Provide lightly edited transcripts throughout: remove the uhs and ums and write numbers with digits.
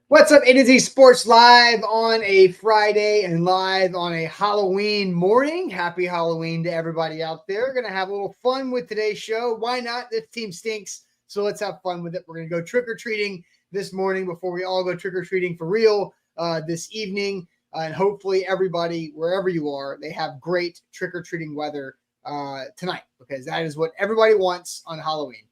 What's up? AtoZSports live on a Friday and live on a Halloween morning. Happy Halloween to everybody out there. Going to have a little fun with today's show. Why not? This team stinks, so let's have fun with it. We're going to go trick-or-treating this morning before we all go trick-or-treating for real this evening. And hopefully everybody, wherever you are, they have great trick-or-treating weather tonight, because that is what everybody wants on Halloween.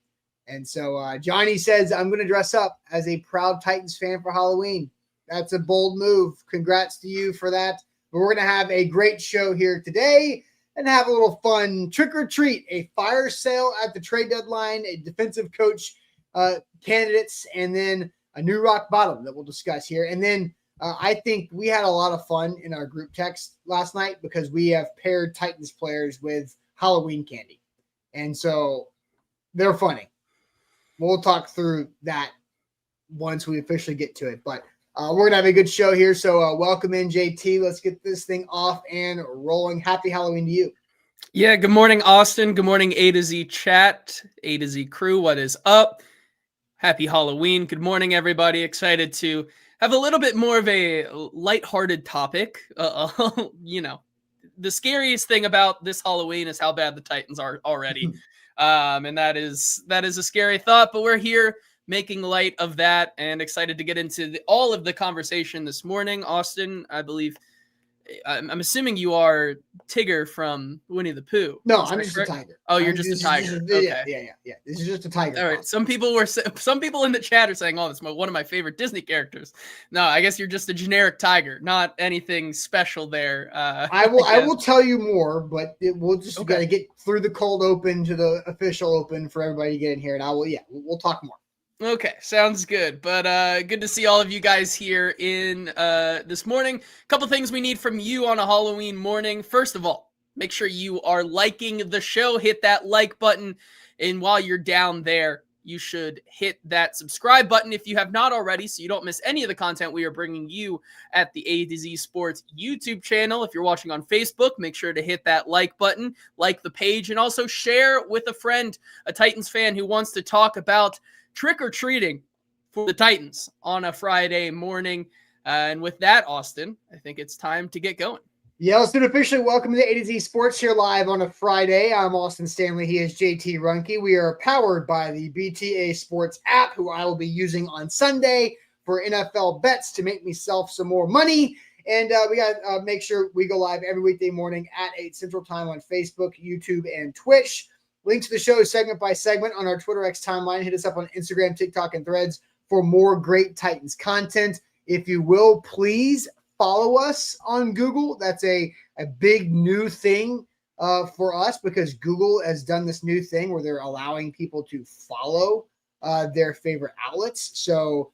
And so Johnny says, I'm going to dress up as a proud Titans fan for Halloween. That's a bold move. Congrats to you for that. But we're going to have a great show here today and have a little fun trick or treat, a fire sale at the trade deadline, a defensive coach candidates, and then a new rock bottom that we'll discuss here. And then I think we had a lot of fun in our group text last night because we have paired Titans players with Halloween candy. And so they're funny. We'll talk through that once we officially get to it. But we're going to have a good show here. So welcome in, JT. Let's get this thing off and rolling. Happy Halloween to you. Yeah, good morning, Austin. Good morning, A to Z chat, A to Z crew. What is up? Happy Halloween. Good morning, everybody. Excited to have a little bit more of a lighthearted topic. You know, the scariest thing about this Halloween is how bad the Titans are already. And that is a scary thought, but we're here making light of that and excited to get into all of the conversation this morning. Austin, I believe, I'm assuming you are Tigger from Winnie the Pooh. No, I'm just a tiger. Oh, you're just a tiger. Okay. Yeah. This is just a tiger. All right. Some people in the chat are saying, "Oh, it's one of my favorite Disney characters." No, I guess you're just a generic tiger, not anything special there. I will tell you more, but we'll just got to get through the cold open to the official open for everybody to get in here, and we'll talk more. Okay, sounds good. But good to see all of you guys here in this morning. A couple things we need from you on a Halloween morning. First of all, make sure you are liking the show. Hit that like button. And while you're down there, you should hit that subscribe button if you have not already, so you don't miss any of the content we are bringing you at the A to Z Sports YouTube channel. If you're watching on Facebook, make sure to hit that like button, like the page, and also share with a friend, a Titans fan who wants to talk about trick-or-treating for the Titans on a Friday morning. And with that, Austin, I think it's time to get going. Yeah, let's do it officially. Welcome to the A to Z Sports here live on a Friday. I'm Austin Stanley. He is JT Runke. We are powered by the BTA Sports app, who I will be using on Sunday for NFL bets to make myself some more money. And we got to make sure we go live every weekday morning at 8 Central Time on Facebook, YouTube, and Twitch. Link to the show segment by segment on our Twitter X timeline. Hit us up on Instagram, TikTok, and Threads for more great Titans content. If you will, please follow us on Google. That's a big new thing for us, because Google has done this new thing where they're allowing people to follow their favorite outlets. So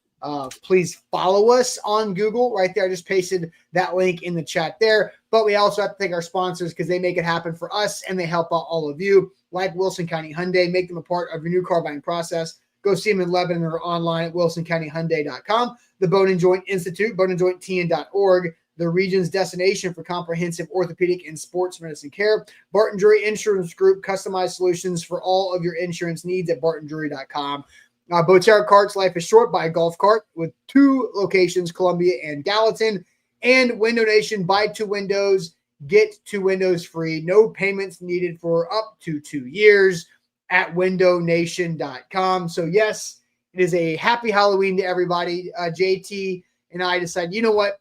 please follow us on Google right there. I just pasted that link in the chat there. But we also have to thank our sponsors, because they make it happen for us and they help out all of you, like Wilson County Hyundai. Make them a part of your new car buying process. Go see them in Lebanon or online at wilsoncountyhyundai.com. The Bone and Joint Institute, boneandjointtn.org, the region's destination for comprehensive orthopedic and sports medicine care. Barton Drury Insurance Group, customized solutions for all of your insurance needs at bartondrury.com. Boterra Carts, life is short. Buy a golf cart with 2 locations, Columbia and Gallatin. And Window Nation, buy 2 windows, get 2 windows free. No payments needed for up to 2 years at windownation.com. So yes, it is a happy Halloween to everybody. JT and I decided, you know what?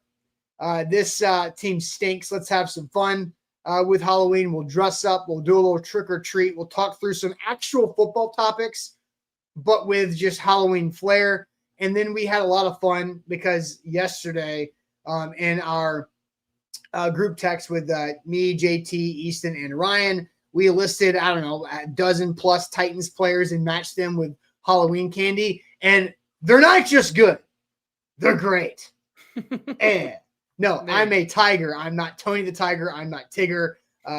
This team stinks. Let's have some fun with Halloween. We'll dress up. We'll do a little trick or treat. We'll talk through some actual football topics, but with just Halloween flair. And then we had a lot of fun because yesterday in our group text with me, JT, Easton, and Ryan, we listed, I don't know, a dozen plus Titans players and matched them with Halloween candy. And they're not just good. They're great. And no, I'm a tiger. I'm not Tony the Tiger. I'm not Tigger.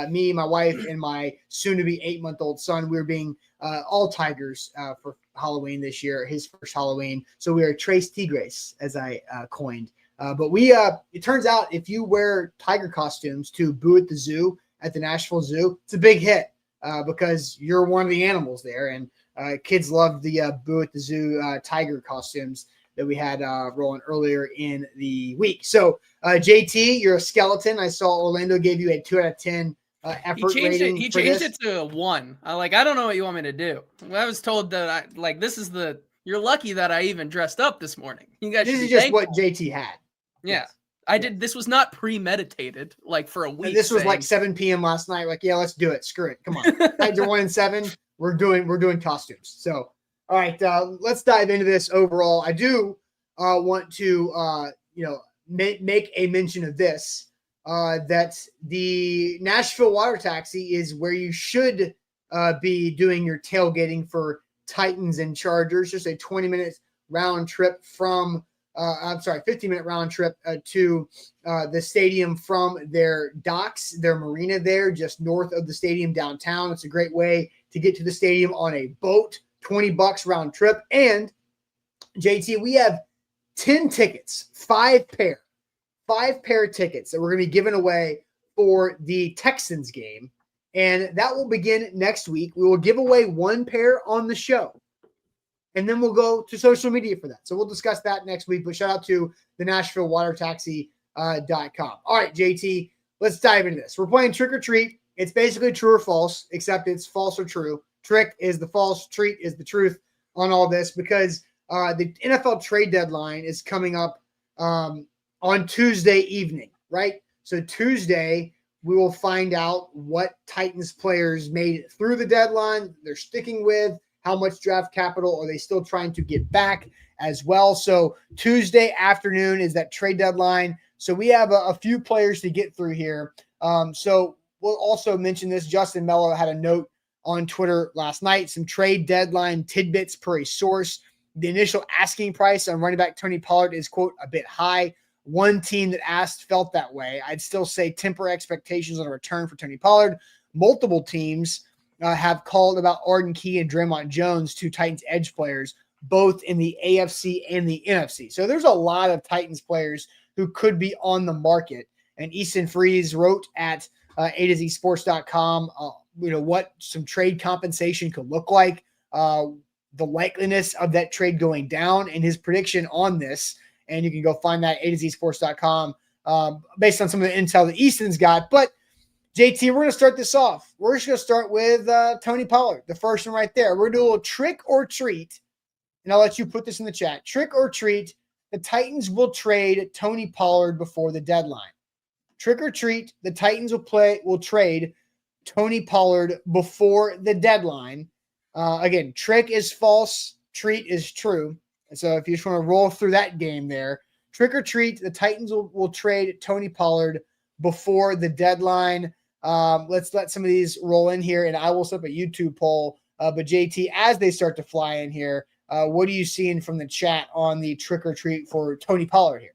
Me, my wife, and my soon-to-be 8-month-old son, we're being all tigers for Halloween this year, his first Halloween. So we are Tres Tigres, as I coined. But it turns out if you wear tiger costumes to Boo at the Zoo at the Nashville Zoo, it's a big hit because you're one of the animals there. And kids love the Boo at the Zoo tiger costumes that we had rolling earlier in the week. So JT, you're a skeleton. I saw Orlando gave you a 2 out of 10 effort rating. He changed it to a 1. I don't know what you want me to do. I was told that you're lucky that I even dressed up this morning. You guys this is just thankful. What JT had. Yeah. Yes. I did. This was not premeditated, like for a week. And this was like 7 p.m. last night. Like, yeah, let's do it. Screw it. Come on. Titans are 1-7. We're doing costumes. So, all right, let's dive into this overall. I do want to, make a mention of this, that the Nashville water taxi is where you should be doing your tailgating for Titans and Chargers. Just a 20-minute round trip from 15-minute round trip to the stadium from their docks, their marina there, just north of the stadium downtown. It's a great way to get to the stadium on a boat, $20 round trip. And JT, we have 10 tickets, 5 pair tickets that we're going to be giving away for the Texans game. And that will begin next week. We will give away 1 pair on the show. And then we'll go to social media for that. So we'll discuss that next week. But shout out to the Nashville Water Taxi.com. All right, JT, let's dive into this. We're playing Trick or Treat. It's basically true or false, except it's false or true. Trick is the false, treat is the truth on all this, because the NFL trade deadline is coming up on Tuesday evening, right? So Tuesday, we will find out what Titans players made it through the deadline they're sticking with. How much draft capital are they still trying to get back as well? So Tuesday afternoon is that trade deadline. So we have a few players to get through here. So we'll also mention this. Justin Mello had a note on Twitter last night, some trade deadline tidbits per a source. The initial asking price on running back Tony Pollard is, quote, a bit high. One team that asked felt that way. I'd still say temper expectations on a return for Tony Pollard. Multiple teams have called about Arden Key and Dre'Mont Jones, 2 Titans edge players, both in the AFC and the NFC. So there's a lot of Titans players who could be on the market. And Easton Freeze wrote at AtoZSports.com, what some trade compensation could look like, the likeliness of that trade going down, and his prediction on this. And you can go find that at AtoZSports.com based on some of the intel that Easton's got. But JT, we're going to start this off. We're just going to start with Tony Pollard, the first one right there. We're going to do a little trick or treat, and I'll let you put this in the chat. Trick or treat, the Titans will trade Tony Pollard before the deadline. Trick or treat, the Titans will trade Tony Pollard before the deadline. Again, trick is false, treat is true. And so if you just want to roll through that game there, trick or treat, the Titans will trade Tony Pollard before the deadline. Let's let some of these roll in here, and I will set up a YouTube poll. But JT, as they start to fly in here, what are you seeing from the chat on the trick or treat for Tony Pollard here?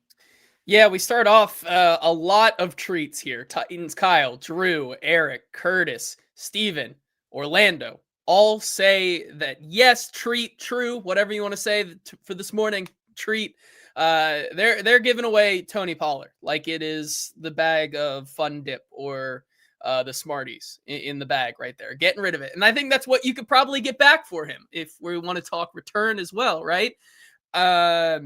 Yeah, we start off a lot of treats here. Titans, Kyle, Drew, Eric, Curtis, Steven, Orlando, all say that yes, treat, true, whatever you want to say for this morning, treat. They're giving away Tony Pollard like it is the bag of Fun Dip or the Smarties in the bag right there, getting rid of it. And I think that's what you could probably get back for him if we want to talk return as well, right? I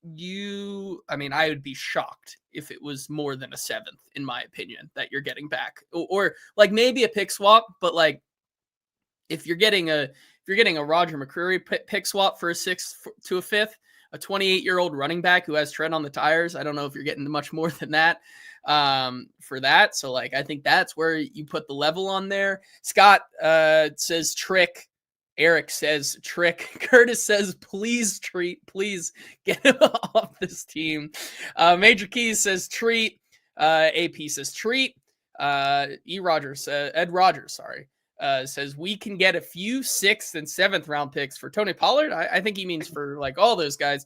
would be shocked if it was more than a 7th, in my opinion, that you're getting back, or like maybe a pick swap, but like if you're getting a Roger McCreary pick swap for a 6th to a 5th, a 28-year-old running back who has tread on the tires, I don't know if you're getting much more than that for that. So like, I think that's where you put the level on there. Scott says trick. Eric says trick. Curtis says, please treat. Please get him off this team. Major Keys says treat. AP says treat. Ed Rogers, says we can get a few 6th and 7th round picks for Tony Pollard. I think he means for like all those guys,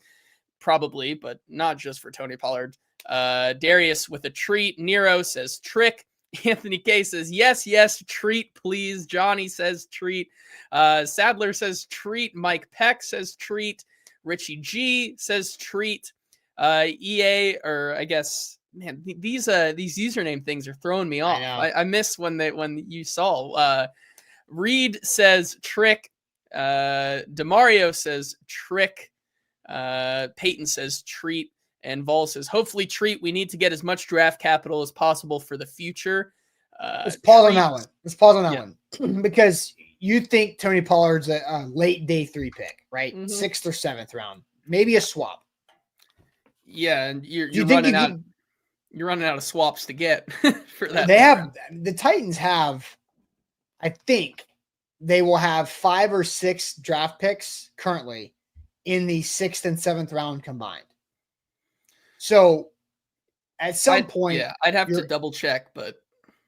probably, but not just for Tony Pollard. Darius with a treat. Nero says trick. Anthony K says yes, treat, please. Johnny says treat. Sadler says treat. Mike Peck says treat. Richie G says treat. EA, or I guess, man, these username things are throwing me off. I miss when you saw. Reed says trick. Demario says trick. Peyton says treat, and Vol says hopefully treat. We need to get as much draft capital as possible for the future. Let's pause on that one. Because you think Tony Pollard's a late day 3 pick, right? 6th or 7th round, maybe a swap. Yeah, and you're running out. You're running out of swaps to get for that. The Titans have, I think, they will have 5 or 6 draft picks currently in the 6th and 7th round combined. So at some point, I'd have to double check, but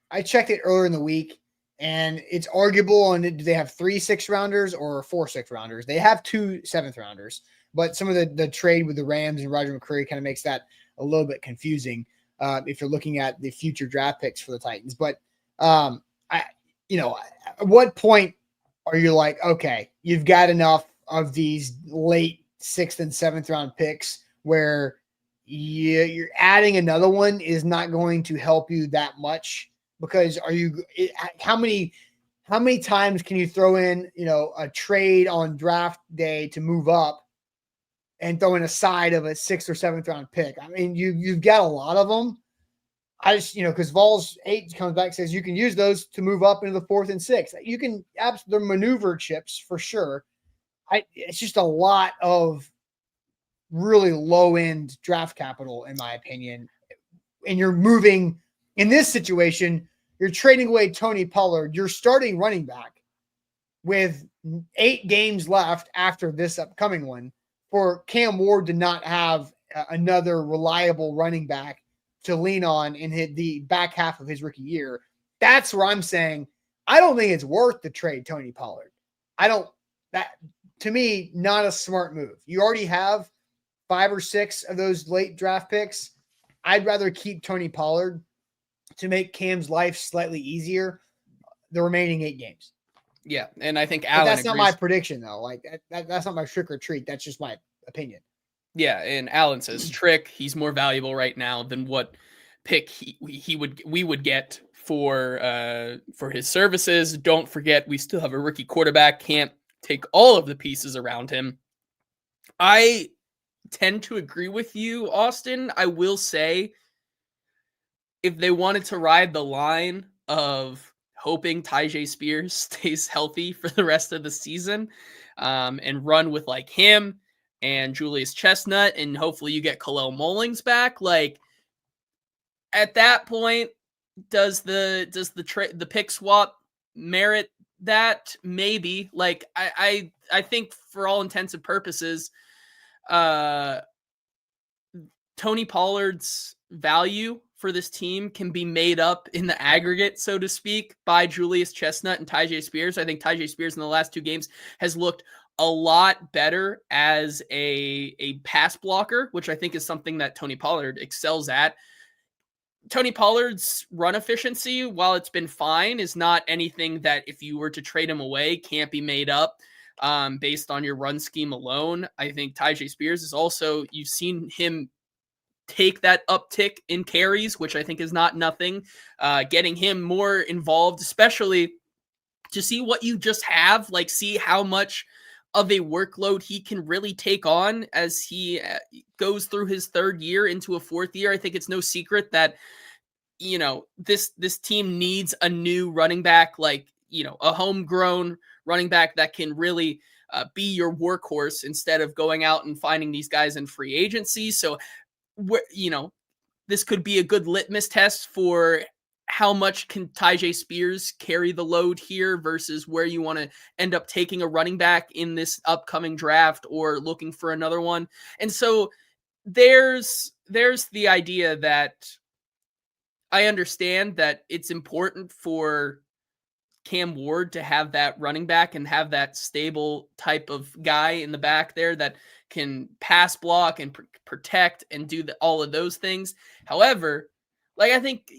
I checked it earlier in the week, and it's arguable on do they have 3 6-rounders or 4 6-rounders? They have 2 7th-rounders, but some of the trade with the Rams and Roger McCreary kind of makes that a little bit confusing if you're looking at the future draft picks for the Titans. But at what point are you like, okay, you've got enough of these late 6th and 7th round picks where you're adding another one is not going to help you that much? Because how many times can you throw in, a trade on draft day to move up and throw in a side of a 6th or 7th round pick? I mean, you've got a lot of them. I just, because Vols 8 comes back and says you can use those to move up into the 4th and 6th. You can they're maneuver chips for sure. It's just a lot of really low end draft capital, in my opinion. And you're moving in this situation, you're trading away Tony Pollard, your starting running back, with 8 games left after this upcoming one, for Cam Ward to not have another reliable running back to lean on in the back half of his rookie year. That's where I'm saying I don't think it's worth the trade Tony Pollard. To me, not a smart move. You already have 5 or 6 of those late draft picks. I'd rather keep Tony Pollard to make Cam's life slightly easier the remaining 8 games. Yeah, and I think Alan that's agrees. Not my prediction, though. Like that's not my trick or treat. That's just my opinion. Yeah, and Alan says trick. He's more valuable right now than what pick we would get for his services. Don't forget, we still have a rookie quarterback. Can't take all of the pieces around him. I tend to agree with you, Austin. I will say, if they wanted to ride the line of hoping Tyjae Spears stays healthy for the rest of the season, and run with like him and Julius Chestnut, and hopefully you get Khalil Mullings back, like at that point, does the pick swap merit that? Maybe. Like I think for all intents and purposes, Tony Pollard's value for this team can be made up in the aggregate, so to speak, by Julius Chestnut and Tyjae Spears. I think Tyjae Spears in the last 2 games has looked a lot better as a pass blocker, which I think is something that Tony Pollard excels at. Tony Pollard's run efficiency, while it's been fine, is not anything that if you were to trade him away can't be made up based on your run scheme alone. I think Tyjae Spears is also, you've seen him take that uptick in carries, which I think is not nothing. Getting him more involved, especially to see what you just have, like see how much of a workload he can really take on as he goes through his 3rd year into a 4th year. I think it's no secret that, this team needs a new running back, like, a homegrown running back that can really be your workhorse instead of going out and finding these guys in free agency. So, this could be a good litmus test for how much can Tyjae Spears carry the load here versus where you want to end up taking a running back in this upcoming draft or looking for another one. And so there's the idea that I understand that it's important for Cam Ward to have that running back and have that stable type of guy in the back there that can pass block and protect and do all of those things. However, like I think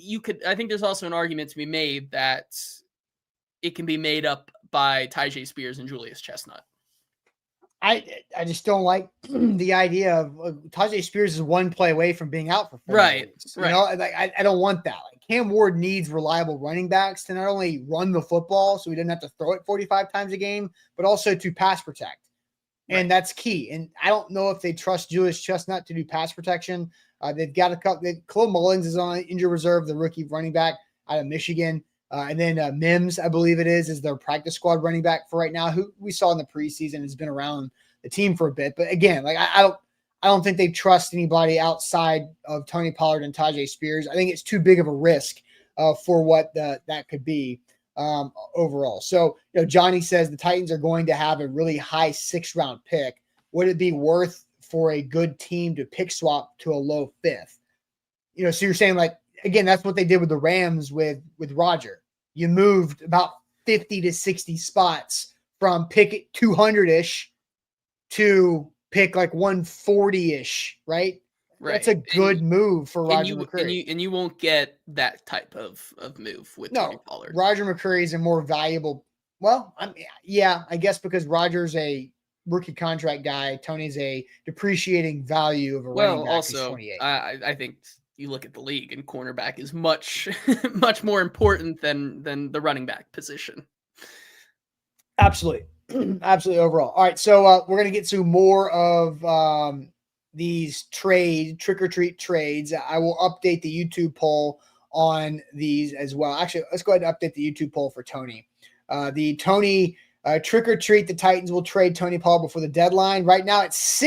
there's also an argument to be made that it can be made up by Tyjae Spears and Julius Chestnut. I just don't like the idea of Tyjae Spears is 1 play away from being out for 4 weeks. Right. I don't want that. Like Cam Ward needs reliable running backs to not only run the football so he doesn't have to throw it 45 times a game, but also to pass protect. And that's key. And I don't know if they trust Julius Chestnut to do pass protection. They've got a couple. Khalil Mullins is on injured reserve, the rookie running back out of Michigan. And then Mims, I believe it is their practice squad running back for right now, who we saw in the preseason has been around the team for a bit. But again, like I don't think they trust anybody outside of Tony Pollard and Tajay Spears. I think it's too big of a risk for what that could be overall. So, Johnny says the Titans are going to have a really high 6th round pick. Would it be worth for a good team to pick swap to a low 5th? So you're saying, like, again, that's what they did with the Rams with Roger. You moved about 50 to 60 spots from pick 200-ish to pick like 140-ish, right? Right. That's a good move for Roger McCreary. And you won't get that type of move with Tony Pollard. Roger McCreary is a more valuable. Well, I guess because Roger's a rookie contract guy, Tony's a depreciating value of a running back. Also, 28. I think you look at the league and cornerback is much much more important than the running back position. Absolutely. Absolutely overall. All right, so we're going to get to more of these trick-or-treat trades. I will update the YouTube poll on these as well. Actually, let's go ahead and update the YouTube poll for Tony. The Tony trick-or-treat, the Titans will trade Tony Pollard before the deadline. Right now, it's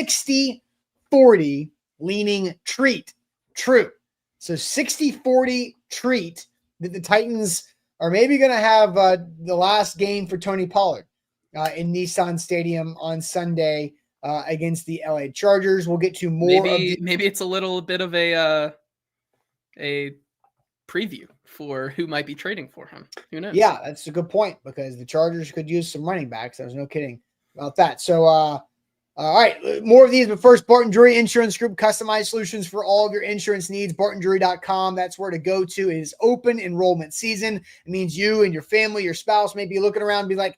60-40 leaning treat. True. So 60-40 treat that the Titans are maybe going to have the last game for Tony Pollard in Nissan Stadium on Sunday against the LA Chargers. We'll get to more. Maybe it's a little bit of a preview for who might be trading for him. Who knows? Yeah, that's a good point because the Chargers could use some running backs. There's no kidding about that. So, all right, more of these. But first, Barton Drury Insurance Group, customized solutions for all of your insurance needs. BartonDrury.com. That's where to go to. It is open enrollment season. It means you and your family, your spouse may be looking around and be like,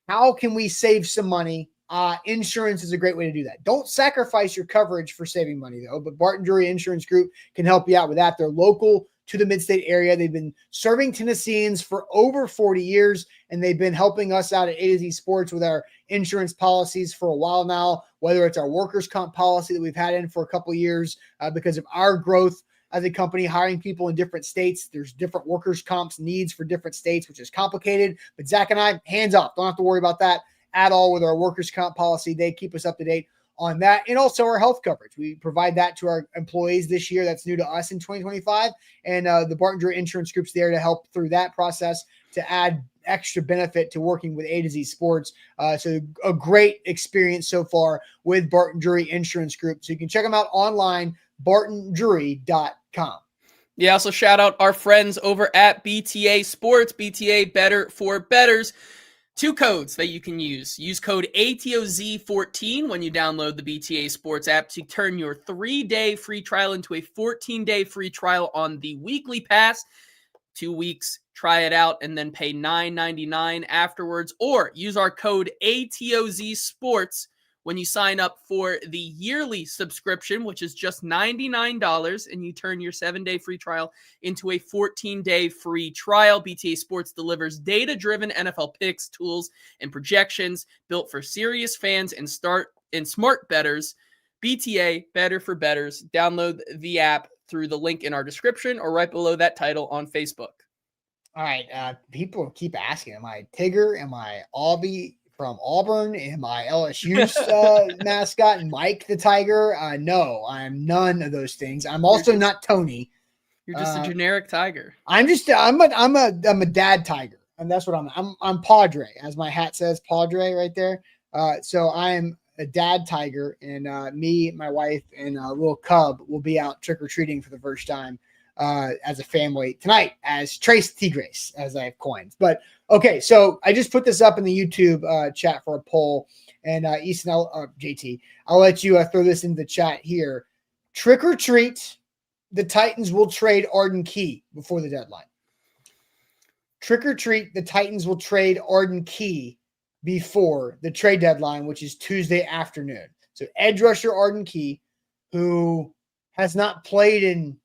how can we save some money? Insurance is a great way to do that. Don't sacrifice your coverage for saving money, though. But Barton Drury Insurance Group can help you out with that. They're local to the mid-state area. They've been serving Tennesseans for over 40 years, and they've been helping us out at AtoZSports with our insurance policies for a while now, whether it's our workers' comp policy that we've had in for a couple of years because of our growth as a company, hiring people in different states. There's different workers' comps needs for different states, which is complicated. But Zach and I, hands off. Don't have to worry about that at all with our workers' comp policy. They keep us up to date on that. And also our health coverage. We provide that to our employees this year. That's new to us in 2025. And the Barton Drury Insurance Group's there to help through that process to add extra benefit to working with AtoZSports. So a great experience so far with Barton Drury Insurance Group. So you can check them out online, BartonDrury.com. Yeah, also shout out our friends over at BTA Sports, BTA Better for Betters. 2 codes that you can use. Use code ATOZ14 when you download the BTA Sports app to turn your 3-day free trial into a 14-day free trial on the weekly pass. 2 weeks, try it out, and then pay $9.99 afterwards. Or use our code ATOZSports when you sign up for the yearly subscription, which is just $99, and you turn your 7-day free trial into a 14-day free trial. BTA Sports delivers data-driven NFL picks, tools, and projections built for serious fans and smart bettors. BTA, Better for Betters. Download the app through the link in our description or right below that title on Facebook. All right. People keep asking, am I Tigger? Am I Aubie from Auburn? Am I LSU's mascot, Mike the Tiger? No, I'm none of those things. I'm also not Tony. You're just a generic tiger. I'm a dad tiger, and that's what I'm Padre, as my hat says, Padre right there. So I am a dad tiger, and me, my wife, and a little cub will be out trick-or-treating for the first time as a family tonight as Trace Tigres, as I have coined. But okay, so I just put this up in the YouTube chat for a poll, and Easton, JT, I'll let you throw this in the chat here. Trick or treat, the Titans will trade Arden Key before the deadline. Trick or treat, the Titans will trade Arden Key before the trade deadline, which is Tuesday afternoon. So edge rusher Arden Key, who has not played in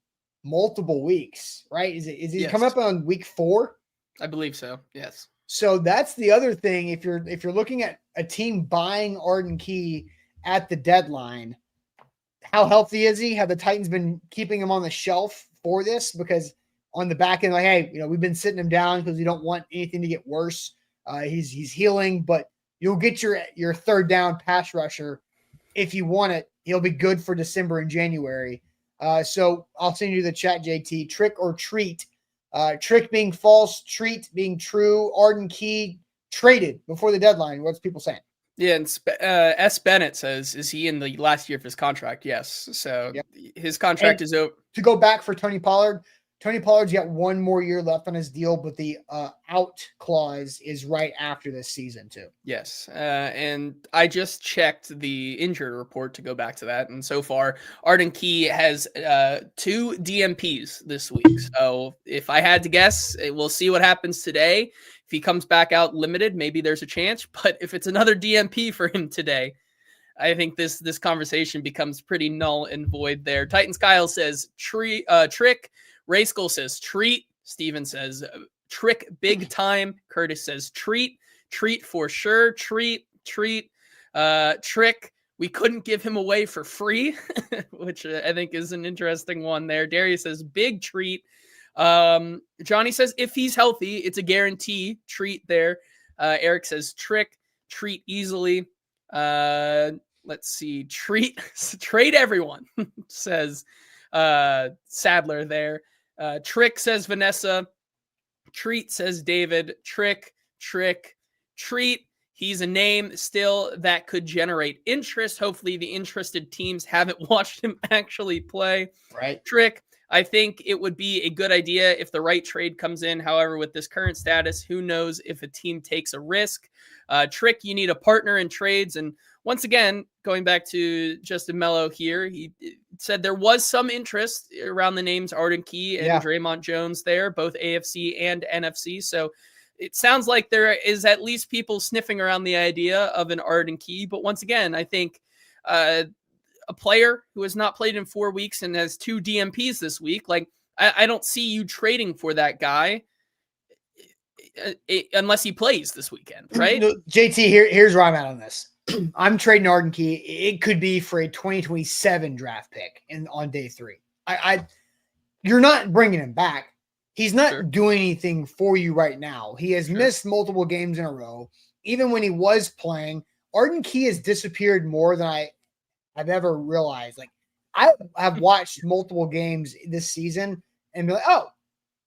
multiple weeks, right? Is he coming up on week 4? I believe so. Yes. So that's the other thing. If you're looking at a team buying Arden Key at the deadline. How healthy is he? Have the Titans been keeping him on the shelf for this? Because on the back end, like, hey, we've been sitting him down because we don't want anything to get worse. He's healing, but you'll get your third down pass rusher if you want it. He'll be good for December and January. So I'll send you the chat, JT. Trick or treat? Trick being false, treat being true. Arden Key traded before the deadline. What's people saying? Yeah, and S. Bennett says, is he in the last year of his contract? Yes. So yep. His contract is over. To go back for Tony Pollard, Tony Pollard's got one more year left on his deal, but the out clause is right after this season too. Yes, and I just checked the injury report to go back to that, and so far, Arden Key has 2 DMPs this week. So if I had to guess, we'll see what happens today. If he comes back out limited, maybe there's a chance. But if it's another DMP for him today, I think this conversation becomes pretty null and void there. Titans Kyle says trick. Ray Skull says treat. Steven says trick big time. Curtis says treat for sure. Treat. Trick. We couldn't give him away for free, which I think is an interesting one there. Darius says big treat. Johnny says if he's healthy, it's a guarantee treat there. Eric says treat easily. Let's see. Trade everyone, says Sadler there. Trick, says Vanessa. Treat, says David. Trick. Treat. He's a name still that could generate interest. Hopefully the interested teams haven't watched him actually play. Right. Trick. I think it would be a good idea if the right trade comes in. However, with this current status, who knows if a team takes a risk. Trick, you need a partner in trades. And once again, going back to Justin Mello here, he said there was some interest around the names Arden Key and Dre'Mont Jones there, both AFC and NFC. So it sounds like there is at least people sniffing around the idea of an Arden Key. But once again, I think a player who has not played in 4 weeks and has 2 DMPs this week, like I don't see you trading for that guy unless he plays this weekend, right? No, JT, here's where I'm at on this. I'm trading Arden Key. It could be for a 2027 draft pick on day 3. You're not bringing him back. He's not doing anything for you right now. He has missed multiple games in a row. Even when he was playing, Arden Key has disappeared more than I've ever realized. Like, I have watched multiple games this season and be like, oh,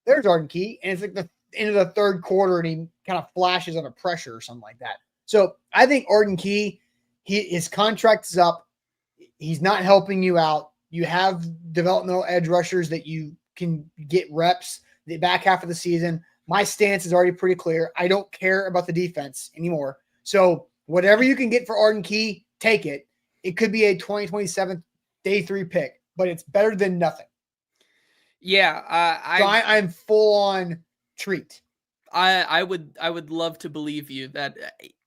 there's Arden Key. And it's like the end of the third quarter and he kind of flashes under pressure or something like that. So I think Arden Key, his contract is up. He's not helping you out. You have developmental edge rushers that you can get reps the back half of the season. My stance is already pretty clear. I don't care about the defense anymore. So whatever you can get for Arden Key, take it. It could be a 2027 day 3 pick, but it's better than nothing. Yeah. I'm full on treat. I would love to believe you that.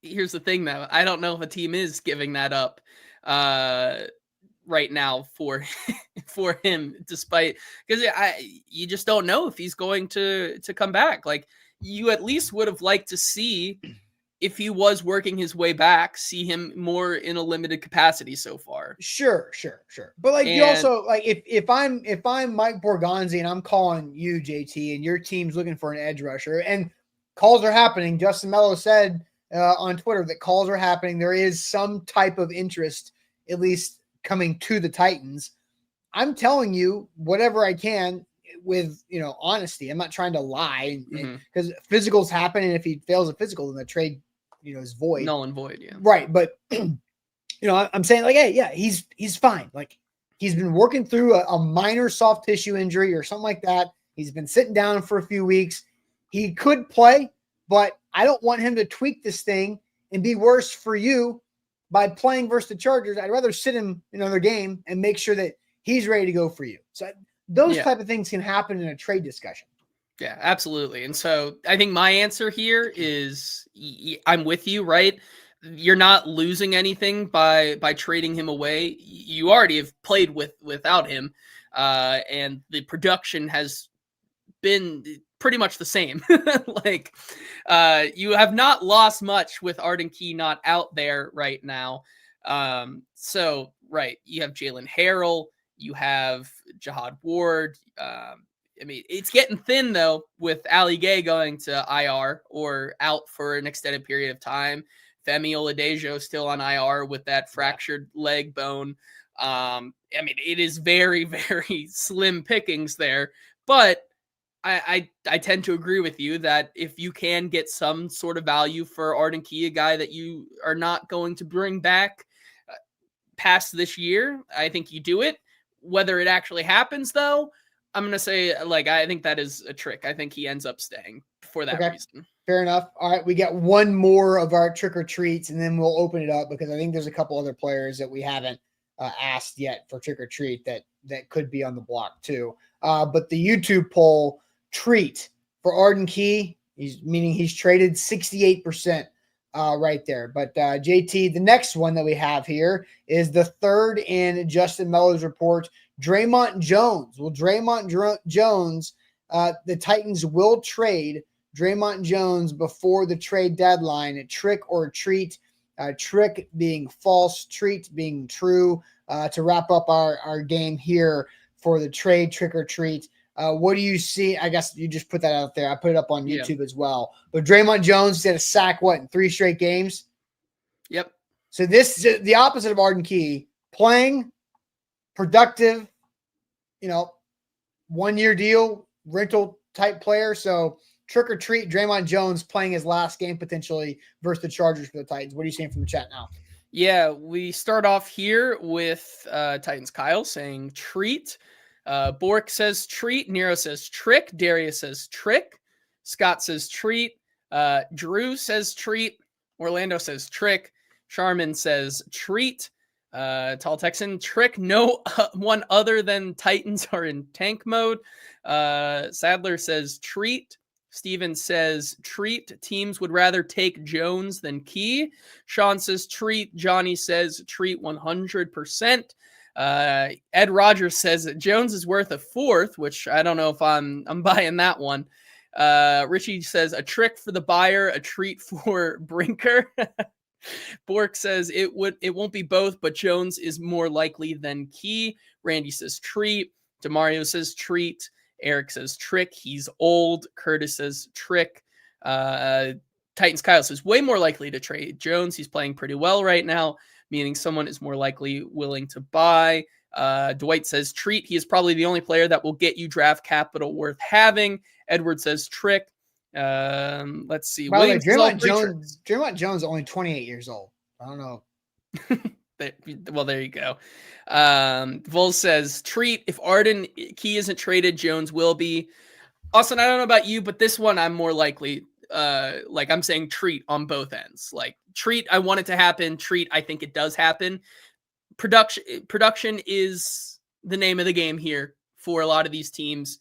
Here's the thing though. I don't know if a team is giving that up right now for him, despite, because you just don't know if he's going to come back. Like, you at least would have liked to see, if he was working his way back, see him more in a limited capacity so far. Sure. But like, you also, like, if I'm Mike Borgonzi and I'm calling you, JT, and your team's looking for an edge rusher, and calls are happening. Justin Mello said on Twitter that calls are happening. There is some type of interest, at least coming to the Titans. I'm telling you whatever I can with, honesty. I'm not trying to lie, because physicals happen. And if he fails a physical, then the trade, is void. Null and void. Yeah. Right. But, I'm saying, like, hey, yeah, he's fine. Like, he's been working through a minor soft tissue injury or something like that. He's been sitting down for a few weeks. He could play, but I don't want him to tweak this thing and be worse for you by playing versus the Chargers. I'd rather sit him in another game and make sure that he's ready to go for you. So those type of things can happen in a trade discussion. Yeah, absolutely. And so I think my answer here is I'm with you, right? You're not losing anything by trading him away. You already have played without him, and the production has been pretty much the same. Like, you have not lost much with Arden Key not out there right now. So, right, you have Jalen Harrell, you have Jihad Ward. I mean, it's getting thin, though, with Ali Gay going to IR or out for an extended period of time. Femi Oladejo still on IR with that fractured leg bone. I mean, it is very, very slim pickings there. But I tend to agree with you that if you can get some sort of value for Arden Key, a guy that you are not going to bring back past this year, I think you do it. Whether it actually happens, though, I'm going to say, like, I think that is a trick. I think he ends up staying for that reason. Fair enough. All right, we got one more of our trick or treats, and then we'll open it up because I think there's a couple other players that we haven't asked yet for trick or treat that could be on the block too. But the YouTube poll treat for Arden Key, he's traded 68% right there. But JT, the next one that we have here is the third in Justin Mello's report, Dre'Mont Jones. Well, Dre'Mont Jones, the Titans will trade Dre'Mont Jones before the trade deadline. A trick or a treat, trick being false, treat being true. To wrap up our game here for the trade trick or treat, what do you see? I guess you just put that out there. I put it up on YouTube as well. But Dre'Mont Jones did a sack, in 3 straight games? Yep. So this is the opposite of Arden Key. Playing, productive, 1-year deal, rental type player. So trick or treat, Dre'Mont Jones playing his last game potentially versus the Chargers for the Titans. What are you seeing from the chat now? Yeah, we start off here with Titans Kyle saying treat. Bork says treat. Nero says trick. Darius says trick. Scott says treat. Drew says treat. Orlando says trick. Charmin says treat. Tall Texan, trick. No one other than Titans are in tank mode. Sadler says treat. Steven says treat. Teams would rather take Jones than Key. Sean says treat. Johnny says treat 100%. Ed Rogers says that Jones is worth a 4th, which I don't know if I'm buying that one. Richie says a trick for the buyer, a treat for Brinker. Bork says it won't be both, but Jones is more likely than Key. Randy says treat. Demario says treat. Eric says trick. He's old. Curtis says trick. Titans Kyle says way more likely to trade Jones. He's playing pretty well right now, meaning someone is more likely willing to buy. Dwight says treat. He is probably the only player that will get you draft capital worth having. Edward says trick. Let's see. By the way, Dre'Mont Jones is only 28 years old. I don't know. Well, there you go. Vol says treat. If Arden Key isn't traded, Jones will be. Austin, I don't know about you, but this one I'm more likely. Like I'm saying treat on both ends. Like treat, I want it to happen. Treat, I think it does happen. Production is the name of the game here for a lot of these teams.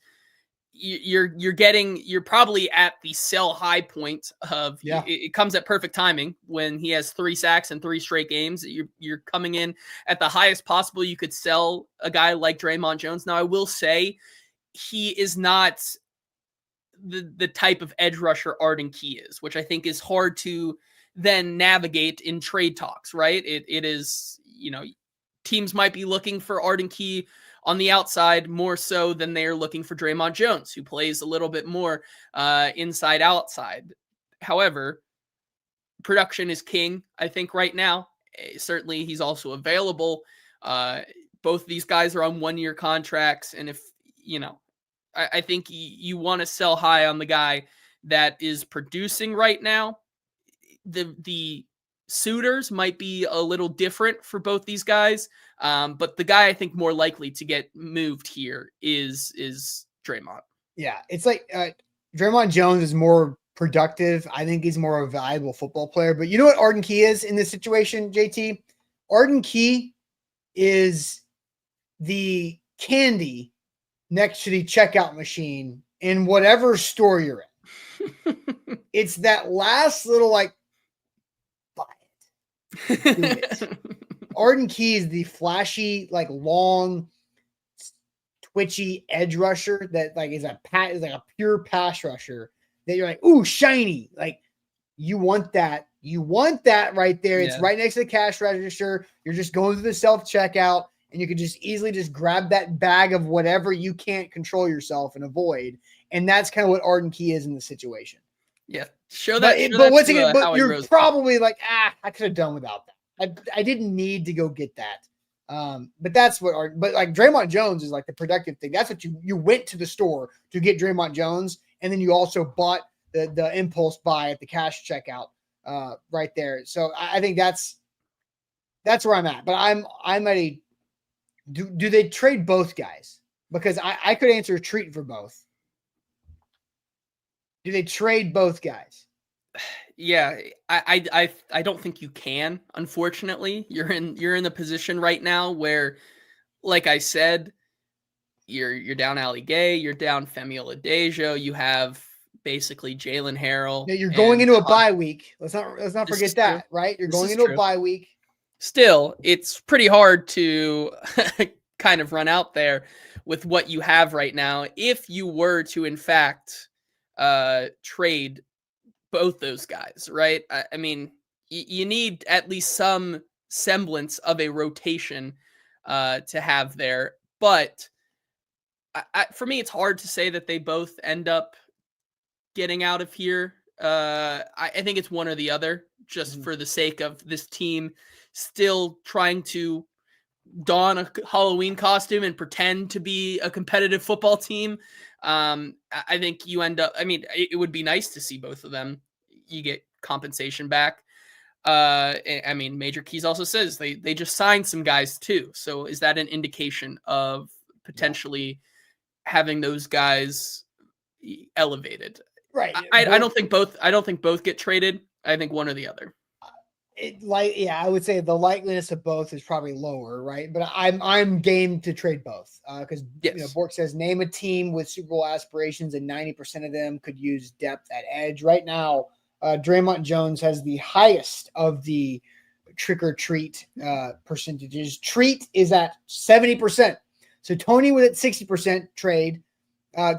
You're probably at the sell high point of it comes at perfect timing when he has 3 sacks in 3 straight games. You're coming in at the highest possible you could sell a guy like Dre'Mont Jones. Now I will say he is not the type of edge rusher Arden Key is, which I think is hard to then navigate in trade talks, right? It is, teams might be looking for Arden Key on the outside more so than they're looking for Dre'Mont Jones, who plays a little bit more inside outside. However, production is king, I think, right now. Certainly, he's also available. Both these guys are on 1-year contracts. And if, I think you want to sell high on the guy that is producing right now. The suitors might be a little different for both these guys. But the guy I think more likely to get moved here is Dre'Mont. Yeah, it's like Dre'Mont Jones is more productive. I think he's more of a valuable football player. But you know what Arden Key is in this situation, JT? Arden Key is the candy next to the checkout machine in whatever store you're in. It's that last little buy it. Do it. Arden Key is the flashy, long twitchy edge rusher that like is like a pure pass rusher that you're like, ooh, shiny. Like you want that. You want that right there. It's right next to the cash register. You're just going through the self-checkout and you can just easily just grab that bag of whatever you can't control yourself and avoid. And that's kind of what Arden Key is in the situation. Yeah. Show But that. once again, but you're probably like, I could have done without that. I didn't need to go get that. But that's what but like Dre'Mont Jones is like the productive thing. That's what you went to the store to get Dre'Mont Jones, and then you also bought the impulse buy at the cash checkout right there. So I think that's where I'm at. But I'm at a do they trade both guys? Because I could answer a treat for both. Do they trade both guys? Yeah, I don't think you can. Unfortunately, you're in the position right now where, like I said, you're down Ali Gay, you're down Femi Oladejo, you have basically Jalen Harrell. Now you're going into a bye week. Let's not forget that, right? You're going into a bye week. Still, it's pretty hard to kind of run out there with what you have right now. If you were to, in fact, trade both those guys, right? I mean, you need at least some semblance of a rotation to have there. But for me, it's hard to say that they both end up getting out of here. I think it's one or the other, just for the sake of this team still trying to don a Halloween costume and pretend to be a competitive football team. I think you end up, I mean, it would be nice to see both of them. You get compensation back. I mean, Major Keys also says they just signed some guys too. So is that an indication of potentially having those guys elevated? Right. I don't think both get traded. I think one or the other. I would say the likeliness of both is probably lower, right? But I'm game to trade both because Bork says name a team with Super Bowl aspirations and 90% of them could use depth at edge. Right now, Dre'Mont Jones has the highest of the trick or treat percentages. Treat is at 70%. So Tony was at 60% trade.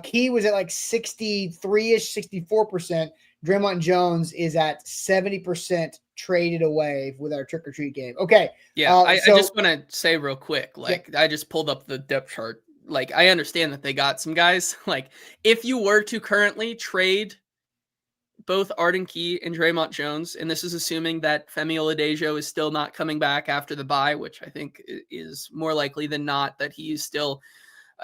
Key was at like 63-ish, 64%. Dre'Mont Jones is at 70% traded away with our trick or treat game. Okay. Yeah. I just want to say real quick, I just pulled up the depth chart. Like, I understand that they got some guys. Like, if you were to currently trade both Arden Key and Dre'Mont Jones, and this is assuming that Femi Oladejo is still not coming back after the bye, which I think is more likely than not that he is still,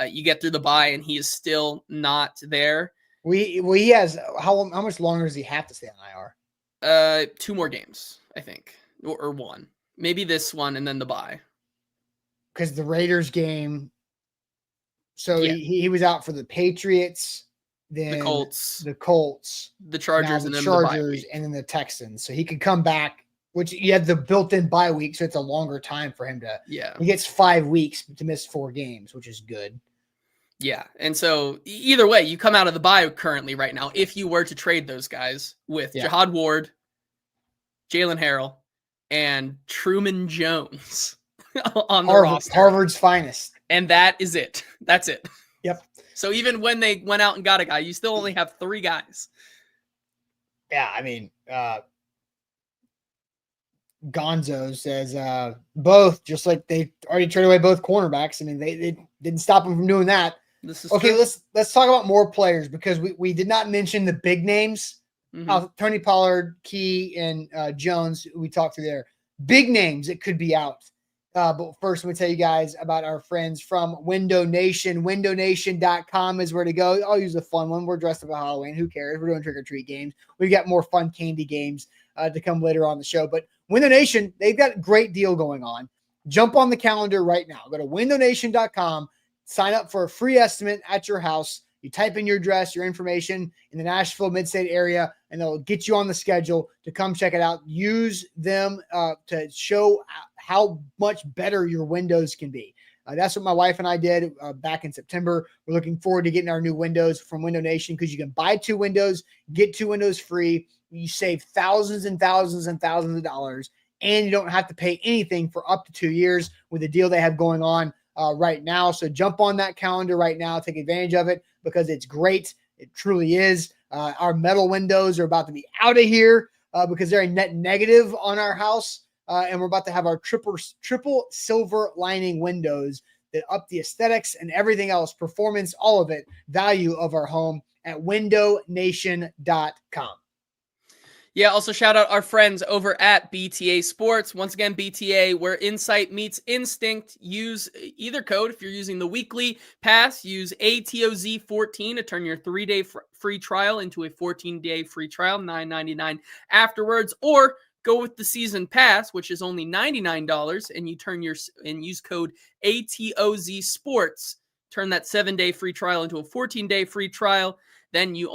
you get through the bye and he is still not there. He has how much longer does he have to stay on IR? 2 more games, I think, or one, maybe this one and then the bye. Because the Raiders game, so he was out for the Patriots, then the Colts, the Chargers, and then the bye week. And then the Texans. So he could come back, which you have the built-in bye week, so it's a longer time for him to. Yeah, he gets 5 weeks to miss 4 games, which is good. Yeah, and so either way, you come out of the bye currently right now. If you were to trade those guys with Jihad Ward, Jalen Harrell, and Truman Jones on the roster, Harvard's finest, and that is it. That's it. Yep. So even when they went out and got a guy, you still only have 3 guys. Yeah, I mean, Gonzo says both, just like they already traded away both cornerbacks. I mean, they didn't stop them from doing that. Okay, true. Let's talk about more players because we did not mention the big names. Tony Pollard, Key, and Jones. We talked through there. Big names that could be out. But first, I'm going to tell you guys about our friends from Window Nation. WindowNation.com is where to go. I'll use a fun one. We're dressed up at Halloween. Who cares? We're doing trick-or-treat games. We've got more fun candy games to come later on the show. But Window Nation, they've got a great deal going on. Jump on the calendar right now. Go to WindowNation.com. Sign up for a free estimate at your house. You type in your address, your information in the Nashville mid-state area, and they'll get you on the schedule to come check it out. Use them to show how much better your windows can be. That's what my wife and I did back in September. We're looking forward to getting our new windows from Window Nation because you can buy 2 windows, get 2 windows free. You save thousands and thousands and thousands of dollars, and you don't have to pay anything for up to 2 years with the deal they have going on. right now. So jump on that calendar right now. Take advantage of it because it's great. It truly is. Our metal windows are about to be out of here because they're a net negative on our house. And we're about to have our triple silver lining windows that up the aesthetics and everything else, performance, all of it, value of our home at windownation.com. Yeah, also shout out our friends over at BTA Sports. Once again, BTA, where insight meets instinct. Use either code. If you're using the weekly pass, use ATOZ14 to turn your 3-day free trial into a 14-day free trial, $9.99 afterwards, or go with the season pass, which is only $99, and use code ATOZSports. Turn that 7-day free trial into a 14-day free trial. Then you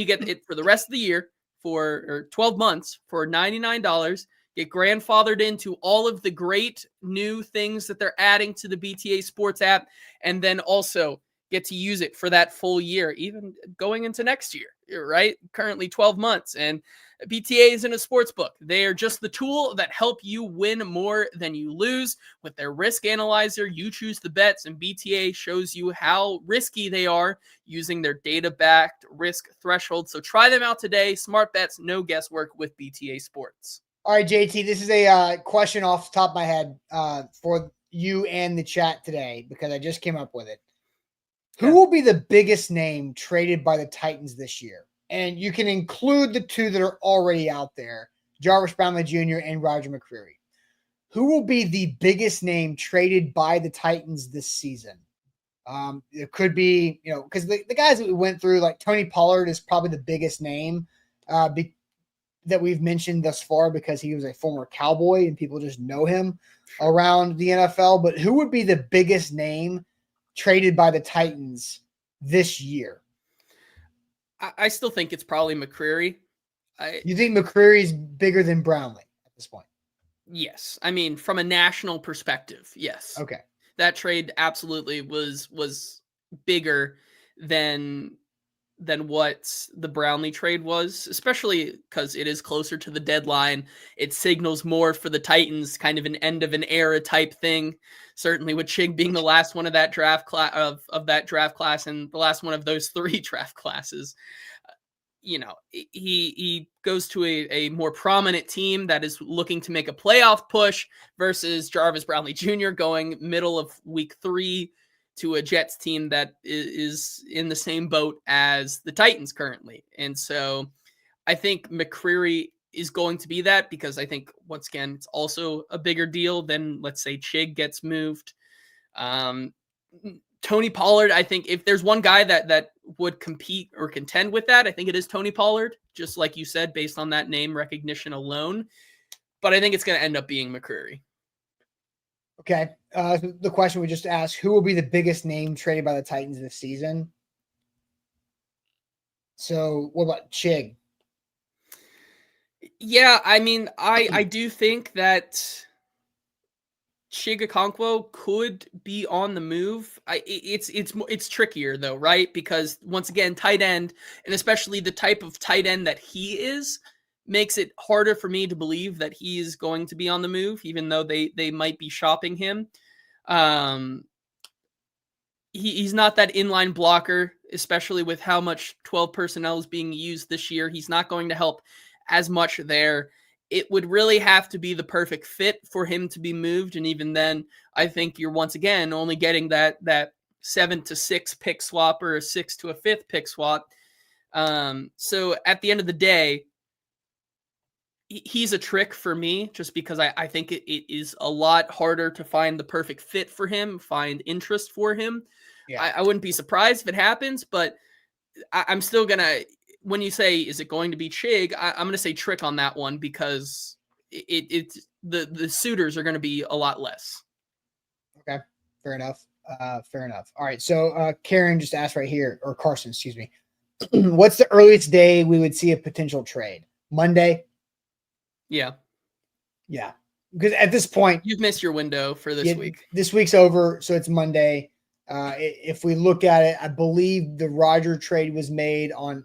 get it for the rest of the year. For 12 months for $99, get grandfathered into all of the great new things that they're adding to the BTA Sports app, and then also get to use it for that full year, even going into next year, right? Currently 12 months, and BTA isn't a sports book. They are just the tool that help you win more than you lose. With their risk analyzer, you choose the bets, and BTA shows you how risky they are using their data-backed risk threshold. So try them out today. Smart bets, no guesswork with BTA Sports. All right, JT, this is a question off the top of my head for you and the chat today because I just came up with it. Who will be the biggest name traded by the Titans this year? And you can include the two that are already out there, Jarvis Brownlee Jr. and Roger McCreary. Who will be the biggest name traded by the Titans this season? It could be, because the guys that we went through, like Tony Pollard is probably the biggest name that we've mentioned thus far because he was a former Cowboy and people just know him around the NFL. But who would be the biggest name traded by the Titans this year? I still think it's probably McCreary. You think McCreary's bigger than Brownlee at this point? Yes. I mean, from a national perspective, yes. Okay. That trade absolutely was bigger than what the Brownlee trade was, especially because it is closer to the deadline. It signals more for the Titans, kind of an end of an era type thing. Certainly with Chig being the last one of that draft class of that draft class and the last one of those 3 draft classes. He goes to a more prominent team that is looking to make a playoff push versus Jarvis Brownlee Jr. going middle of week 3 to a Jets team that is in the same boat as the Titans currently. And so I think McCreary is going to be that because I think, once again, it's also a bigger deal than, let's say, Chig gets moved. Tony Pollard, I think if there's one guy that would compete or contend with that, I think it is Tony Pollard, just like you said, based on that name recognition alone. But I think it's going to end up being McCreary. Okay. The question we just asked, who will be the biggest name traded by the Titans this season? So what about Chig? Yeah, I mean, I do think that Chig Okonkwo could be on the move. It's trickier though, right? Because once again, tight end, and especially the type of tight end that he is, makes it harder for me to believe that he is going to be on the move, even though they might be shopping him. He's not that inline blocker, especially with how much 12 personnel is being used this year. He's not going to help as much there. It would really have to be the perfect fit for him to be moved. And even then, I think you're once again only getting that 7 to 6 pick swap or a 6 to a 5th pick swap. So at the end of the day, he's a trick for me just because I think it is a lot harder to find the perfect fit for him, find interest for him. Yeah. I wouldn't be surprised if it happens, but I'm still going to, when you say, is it going to be Chig? I'm going to say trick on that one because the suitors are going to be a lot less. Okay. Fair enough. Fair enough. All right. So Karen just asked right here, or Carson, excuse me. What's the earliest day we would see a potential trade? Monday? Yeah. Yeah. Because at this point, you've missed your window for this week. This week's over, so it's Monday. If we look at it, I believe the Roger trade was made on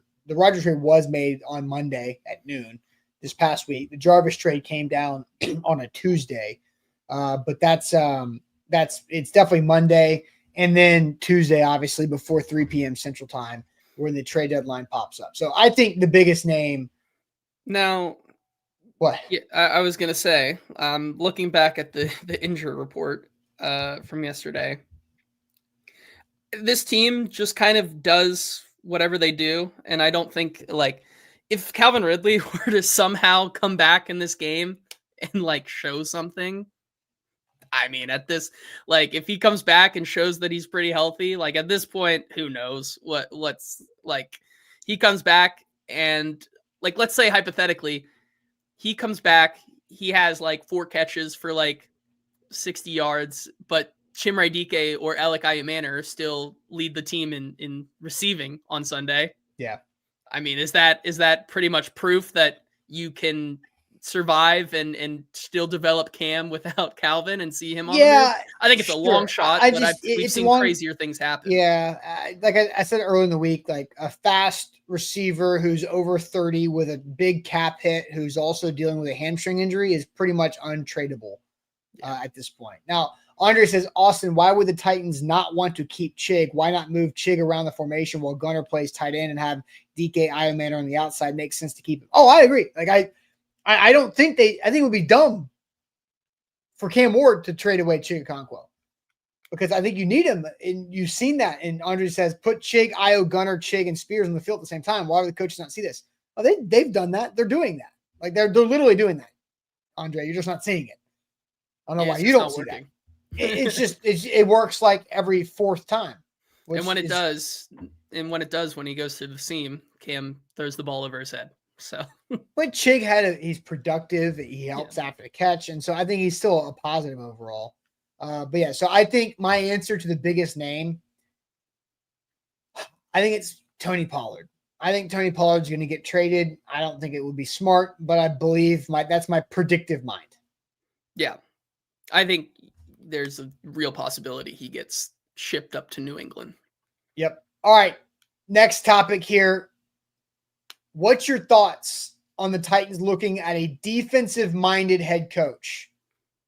Monday at noon this past week. The Jarvis trade came down on a Tuesday, but that's it's definitely Monday. And then Tuesday, obviously, before 3 p.m. Central Time, where the trade deadline pops up. So I think the biggest name. Now, what? Yeah, I was gonna say, looking back at the injury report from yesterday, this team just kind of does whatever they do, and I don't think like if Calvin Ridley were to somehow come back in this game and like show something. I mean, at this, like, if he comes back and shows that he's pretty healthy, like at this point, who knows what's like. He comes back and like, let's say hypothetically, he comes back, he has like 4 catches for like 60 yards, but Chimere Dike or Alec Ayumanor still lead the team in receiving on Sunday. Yeah. I mean, is that pretty much proof that you can survive and still develop Cam without Calvin and see him on the move? I think it's a long shot, but we've seen crazier things happen. Yeah. Like I said earlier in the week, like a fast receiver who's over 30 with a big cap hit, who's also dealing with a hamstring injury, is pretty much untradeable at this point. Now, Andre says, Austin, why would the Titans not want to keep Chig? Why not move Chig around the formation while Gunner plays tight end and have DK Ayumanor on the outside? Makes sense to keep him. Oh, I agree. Like I don't think I think it would be dumb for Cam Ward to trade away Chig Okonkwo, because I think you need him. And you've seen that. And Andre says, put Chig, Io, Gunner, Chig, and Spears on the field at the same time. Why do the coaches not see this? Well, they've done that. They're doing that. Like they're literally doing that. Andre, you're just not seeing it. I don't know why you don't see that. It's just it works like every 4th time. And when it does, when he goes to the seam, Cam throws the ball over his head. So, but Chig he's productive. He helps after the catch, and so I think he's still a positive overall. But yeah, so I think my answer to the biggest name, I think it's Tony Pollard. I think Tony Pollard's going to get traded. I don't think it would be smart, but I believe that's my predictive mind. Yeah, I think there's a real possibility he gets shipped up to New England. Yep. All right. Next topic here. What's your thoughts on the Titans looking at a defensive-minded head coach?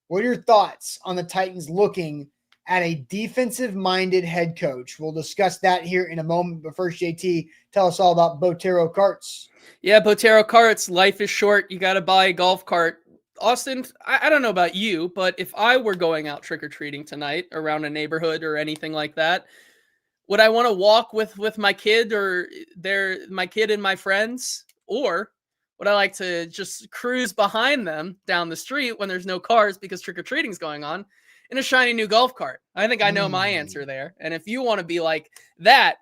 What are your thoughts on the Titans looking at a defensive-minded head coach? We'll discuss that here in a moment. But first, JT, tell us all about Botero Carts. Yeah, Botero Carts. Life is short. You got to buy a golf cart. Austin, I don't know about you, but if I were going out trick-or-treating tonight around a neighborhood or anything like that, would I want to walk with my kid or my kid and my friends? Or would I like to just cruise behind them down the street when there's no cars because trick-or-treating is going on in a shiny new golf cart? I think I know my answer there. And if you want to be like that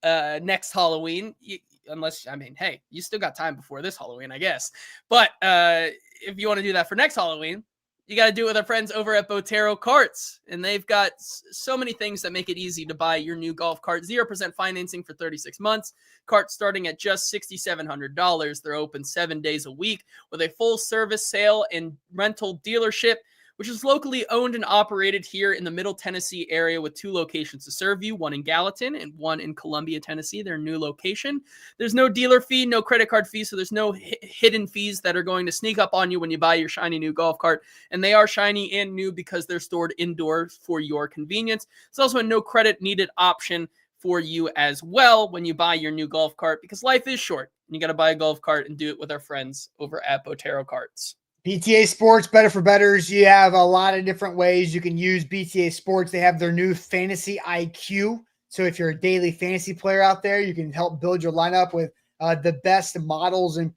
next Halloween, hey, you still got time before this Halloween, I guess. But if you want to do that for next Halloween, you got to do it with our friends over at Botero Carts. And they've got so many things that make it easy to buy your new golf cart. 0% financing for 36 months. Cart starting at just $6,700. They're open 7 days a week with a full service sale and rental dealership, which is locally owned and operated here in the Middle Tennessee area with 2 locations to serve you, one in Gallatin and one in Columbia, Tennessee, their new location. There's no dealer fee, no credit card fee, so there's no hidden fees that are going to sneak up on you when you buy your shiny new golf cart. And they are shiny and new because they're stored indoors for your convenience. It's also a no credit needed option for you as well when you buy your new golf cart, because life is short. And you got to buy a golf cart and do it with our friends over at Botero Carts. BTA Sports, better for betters. You have a lot of different ways you can use BTA Sports. They have their new Fantasy IQ. So if you're a daily fantasy player out there, you can help build your lineup with the best models and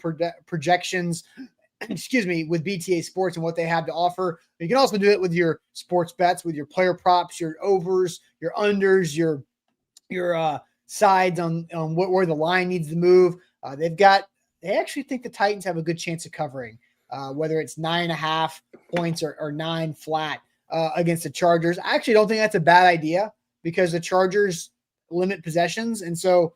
projections, with BTA Sports and what they have to offer. You can also do it with your sports bets, with your player props, your overs, your unders, your sides on where the line needs to move. They actually think the Titans have a good chance of covering. Whether it's 9.5 points or 9 flat against the Chargers. I actually don't think that's a bad idea because the Chargers limit possessions. And so,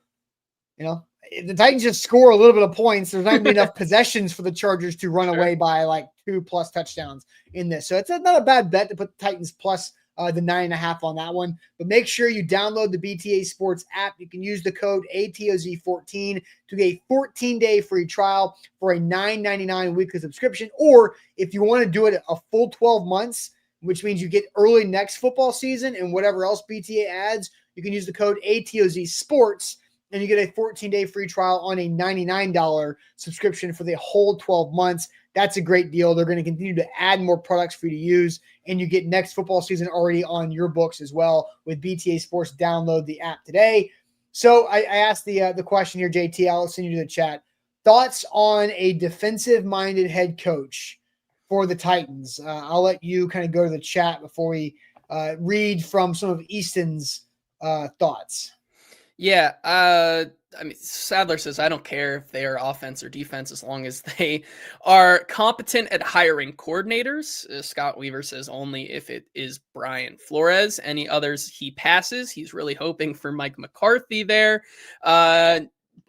if the Titans just score a little bit of points, there's not going to be enough possessions for the Chargers to run away by like 2+ touchdowns in this. So it's not a bad bet to put the Titans plus the 9.5 on that one. But make sure you download the BTA Sports app. You can use the code ATOZ14 to get a 14-day free trial for a $9.99 weekly subscription. Or if you want to do it a full 12 months which means you get early next football season, and whatever else BTA adds, you can use the code AtoZSports, and you get a 14-day free trial on a $99 subscription for the whole 12 months. That's a great deal. They're going to continue to add more products for you to use, and you get next football season already on your books as well with BTA Sports. Download the app today. So I asked the question here, JT. I'll send you to the chat. Thoughts on a defensive-minded head coach for the Titans? I'll let you kind of go to the chat before we read from some of Easton's thoughts. Yeah, I mean, Sadler says, I don't care if they are offense or defense as long as they are competent at hiring coordinators. Scott Weaver says only if it is Brian Flores. Any others he passes. He's really hoping for Mike McCarthy there.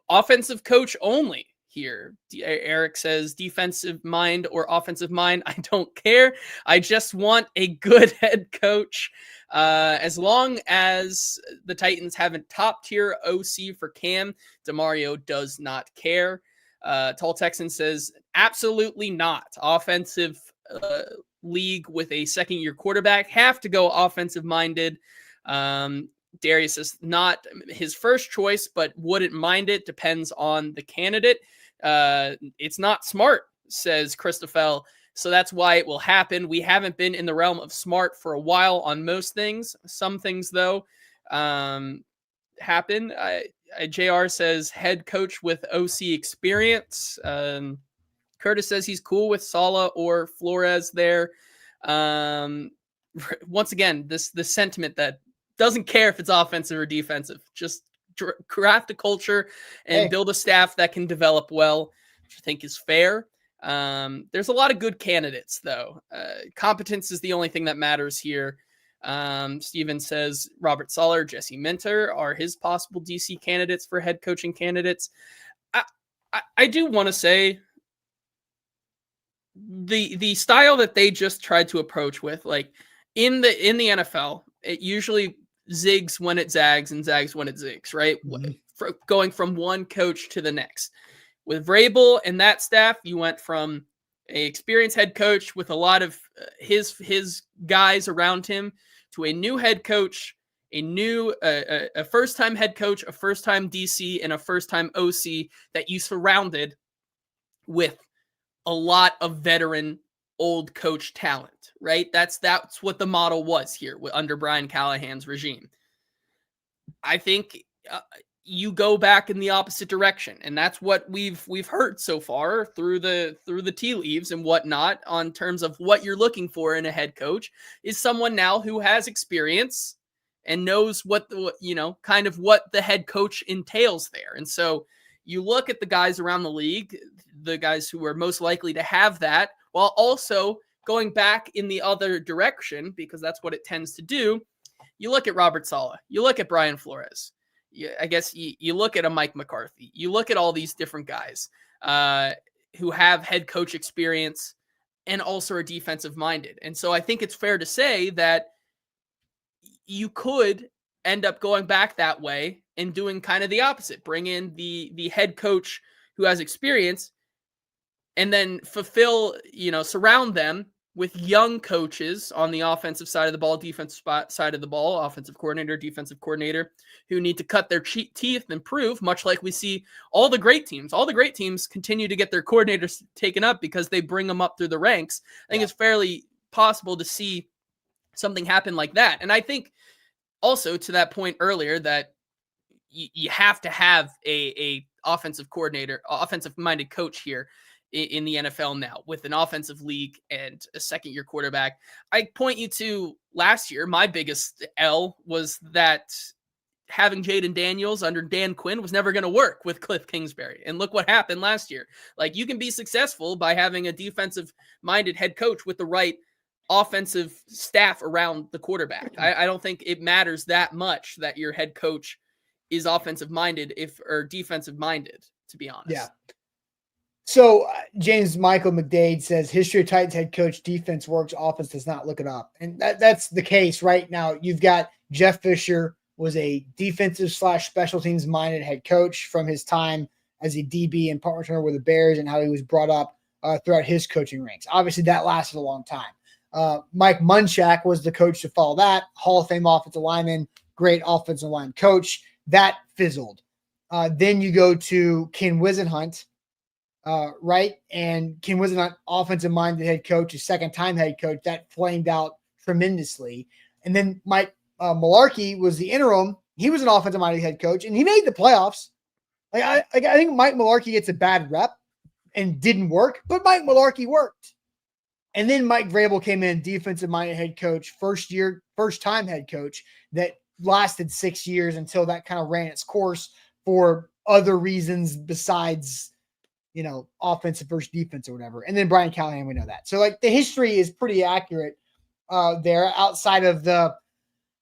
Offensive coach only here. Eric says defensive mind or offensive mind. I don't care. I just want a good head coach. As long as the Titans have a top tier OC for Cam, DeMario does not care. Tall Texan says absolutely not. Offensive league with a second year quarterback have to go offensive minded. Darius says not his first choice, but wouldn't mind it. Depends on the candidate. It's not smart, says Christophel. So that's why it will happen. We haven't been in the realm of smart for a while on most things. Some things, though, happen. JR says head coach with OC experience. Curtis says he's cool with Sala or Flores there. Once again, this sentiment that doesn't care if it's offensive or defensive. Just craft a culture and build a staff that can develop well, which I think is fair. There's a lot of good candidates, though. Competence is the only thing that matters here. Steven says Robert Soller, Jesse Minter are his possible DC candidates for head coaching candidates. I do want to say the style that they just tried to approach with, like in the NFL, it usually zigs when it zags and zags when it zigs, right? Mm-hmm. Going from one coach to the next. With Vrabel and that staff, you went from an experienced head coach with a lot of his guys around him to a new head coach, a first-time head coach, a first-time DC, and a first-time OC that you surrounded with a lot of veteran old coach talent, right? That's what the model was here under Brian Callahan's regime. I think you go back in the opposite direction, and that's what we've heard so far through the tea leaves and whatnot on terms of what you're looking for in a head coach is someone now who has experience and knows what kind of what the head coach entails there. And so you look at the guys around the league, the guys who are most likely to have that, while also going back in the other direction, because that's what it tends to do. You look at Robert Saleh, you look at Brian Flores. I guess you look at a Mike McCarthy. You look at all these different guys who have head coach experience and also are defensive minded. And so I think it's fair to say that you could end up going back that way and doing kind of the opposite. Bring in the head coach who has experience and then surround them with young coaches on the offensive side of the ball, defensive side of the ball, offensive coordinator, defensive coordinator, who need to cut their teeth and improve, much like we see all the great teams. All the great teams continue to get their coordinators taken up because they bring them up through the ranks. I think it's fairly possible to see something happen like that. And I think also to that point earlier that you have to have a offensive coordinator, offensive-minded coach here in the NFL now with an offensive league and a second-year quarterback. I point you to last year. My biggest L was that having Jaden Daniels under Dan Quinn was never going to work with Cliff Kingsbury. And look what happened last year. Like, you can be successful by having a defensive-minded head coach with the right offensive staff around the quarterback. I don't think it matters that much that your head coach is offensive-minded or defensive-minded, to be honest. Yeah. So James Michael McDade says history of Titans head coach, defense works, offense does not. Look it up. And that's the case right now. You've got Jeff Fisher was a defensive / special teams minded head coach from his time as a DB and punt returner with the Bears and how he was brought up throughout his coaching ranks. Obviously that lasted a long time. Mike Munchak was the coach to follow that. Hall of Fame offensive lineman, great offensive line coach. That fizzled. Then you go to Ken Wisenhunt, right? And Ken Wisenhunt, offensive-minded head coach, his second-time head coach, that flamed out tremendously. And then Mike Mularkey was the interim. He was an offensive-minded head coach, and he made the playoffs. I think Mike Mularkey gets a bad rep and didn't work, but Mike Mularkey worked. And then Mike Vrabel came in, defensive-minded head coach, first-time head coach that lasted 6 years until that kind of ran its course for other reasons besides, offensive versus defense or whatever. And then Brian Callahan, we know that. So, the history is pretty accurate there outside of the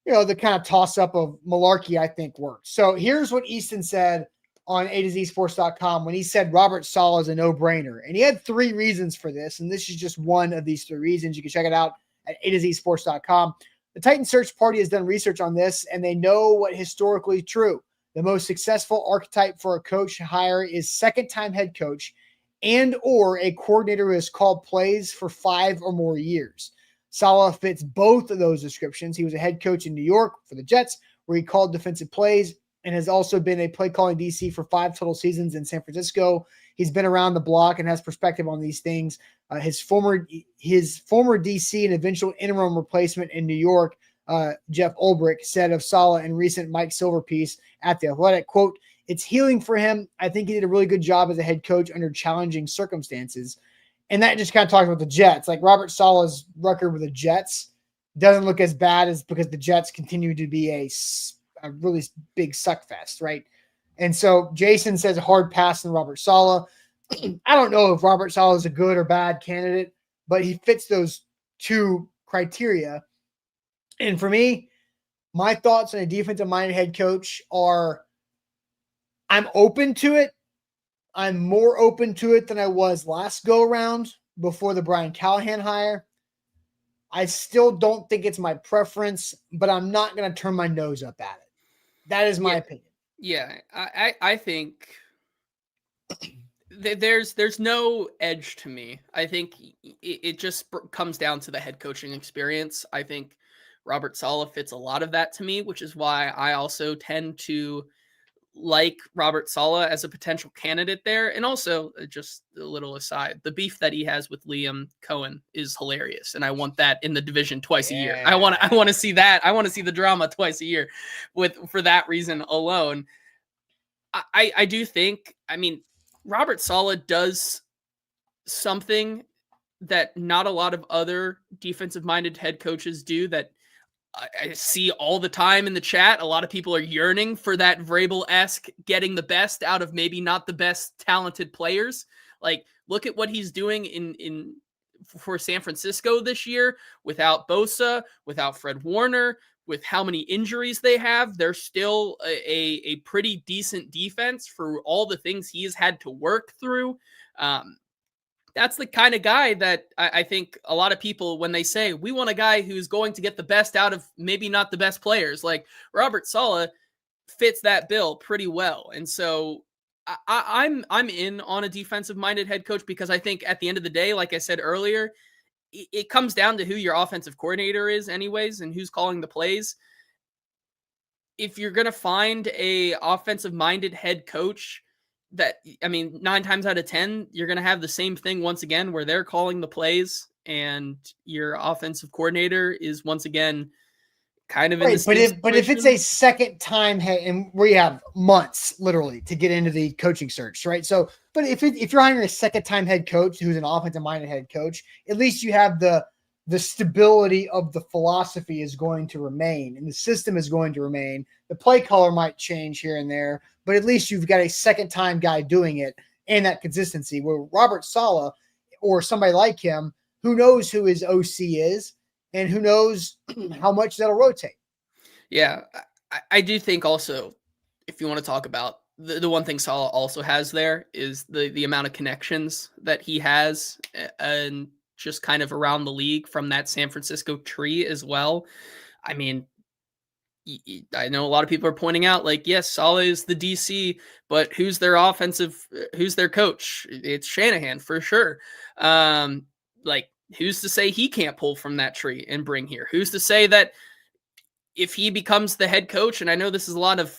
kind of toss-up of Mularkey, I think, worked. So here's what Easton said on AtoZSports.com when he said Robert Saleh is a no-brainer. And he had 3 reasons for this, and this is just one of these 3 reasons. You can check it out at AtoZSports.com. The Titan Search Party has done research on this, and they know what historically true. The most successful archetype for a coach hire is second-time head coach and or a coordinator who has called plays for 5 or more years. Saleh fits both of those descriptions. He was a head coach in New York for the Jets, where he called defensive plays, and has also been a play-calling DC for 5 total seasons in San Francisco. He's been around the block and has perspective on these things. His former DC and eventual interim replacement in New York, Jeff Ulbrich, said of Saleh in recent Mike Silver piece at The Athletic, quote, "It's healing for him. I think he did a really good job as a head coach under challenging circumstances." And that just kind of talks about the Jets. Like Robert Saleh's record with the Jets doesn't look as bad as because the Jets continue to be a really big suckfest, right? And so Jason says hard pass on Robert Saleh. I don't know if Robert Saleh is a good or bad candidate, but he fits those 2 criteria. And for me, my thoughts on a defensive-minded head coach are I'm open to it. I'm more open to it than I was last go-around before the Brian Callahan hire. I still don't think it's my preference, but I'm not going to turn my nose up at it. That is my opinion. Yeah, I think there's no edge to me. I think it just comes down to the head coaching experience. I think Robert Saleh fits a lot of that to me, which is why I also tend to like Robert Saleh as a potential candidate there. And also, just a little aside, the beef that he has with Liam Cohen is hilarious, and I want that in the division twice a year. I want to see that. I want to see the drama twice a year for that reason alone. I do think, Robert Saleh does something that not a lot of other defensive-minded head coaches do that I see all the time in the chat. A lot of people are yearning for that Vrabel-esque getting the best out of maybe not the best talented players. Like, look at what he's doing for San Francisco this year without Bosa, without Fred Warner, with how many injuries they have. They're still a pretty decent defense for all the things he's had to work through. That's the kind of guy that I think a lot of people, when they say we want a guy who's going to get the best out of maybe not the best players, like Robert Saleh fits that bill pretty well. And so I'm in on a defensive-minded head coach because I think at the end of the day, like I said earlier, it comes down to who your offensive coordinator is anyways and who's calling the plays. If you're going to find a offensive-minded head coach that, 9 times out of 10, you're going to have the same thing once again where they're calling the plays and your offensive coordinator is once again kind of in the same but if it's a second time and where you have months literally to get into the coaching search, right? So, but if you're hiring a second time head coach who's an offensive minded head coach, at least you have the stability of the philosophy is going to remain and the system is going to remain. The play caller might change here and there, but at least you've got a second time guy doing it and that consistency. Where Robert Saleh or somebody like him, who knows who his OC is and who knows how much that'll rotate. Yeah, I do think also, if you want to talk about the one thing Saleh also has there is the amount of connections that he has and just kind of around the league from that San Francisco tree as well. I mean, I know a lot of people are pointing out, like, yes, Saleh is the DC, but who's their coach? It's Shanahan for sure. Like, who's to say he can't pull from that tree and bring here? Who's to say that if he becomes the head coach, and I know this is a lot of,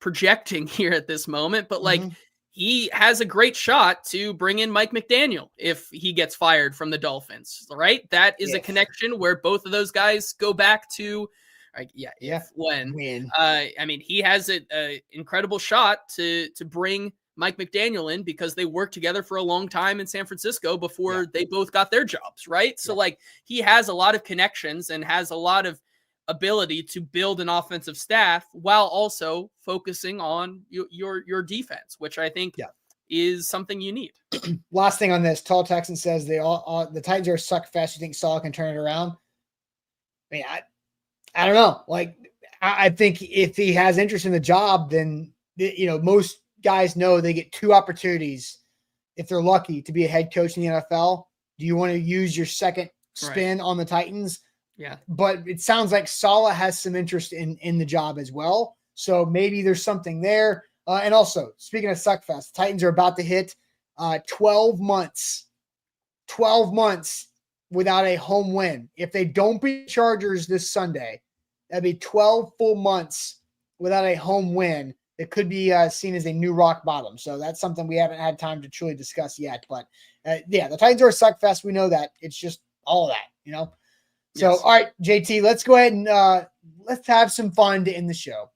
projecting here at this moment, but like he has a great shot to bring in Mike McDaniel if he gets fired from the Dolphins, right? That is a connection where both of those guys go back to, when. I mean, he has an incredible shot to bring Mike McDaniel in because they worked together for a long time in San Francisco before they both got their jobs, right? So like he has a lot of connections and has a lot of ability to build an offensive staff while also focusing on your defense, which I think is something you need. Last thing on this, Tall Texan says the Titans are a suck fest. You think Saul can turn it around? I mean, I don't know. Like, I think if he has interest in the job, then most guys know they get 2 opportunities if they're lucky to be a head coach in the NFL. Do you want to use your second spin on the Titans? Yeah. But it sounds like Saleh has some interest in the job as well. So maybe there's something there. And also, speaking of Suckfest, the Titans are about to hit 12 months without a home win. If they don't beat Chargers this Sunday, that'd be 12 full months without a home win. It could be seen as a new rock bottom. So that's something we haven't had time to truly discuss yet. But the Titans are a Suckfest. We know that. It's just all of that, So, all right, JT, let's go ahead and let's have some fun to end the show.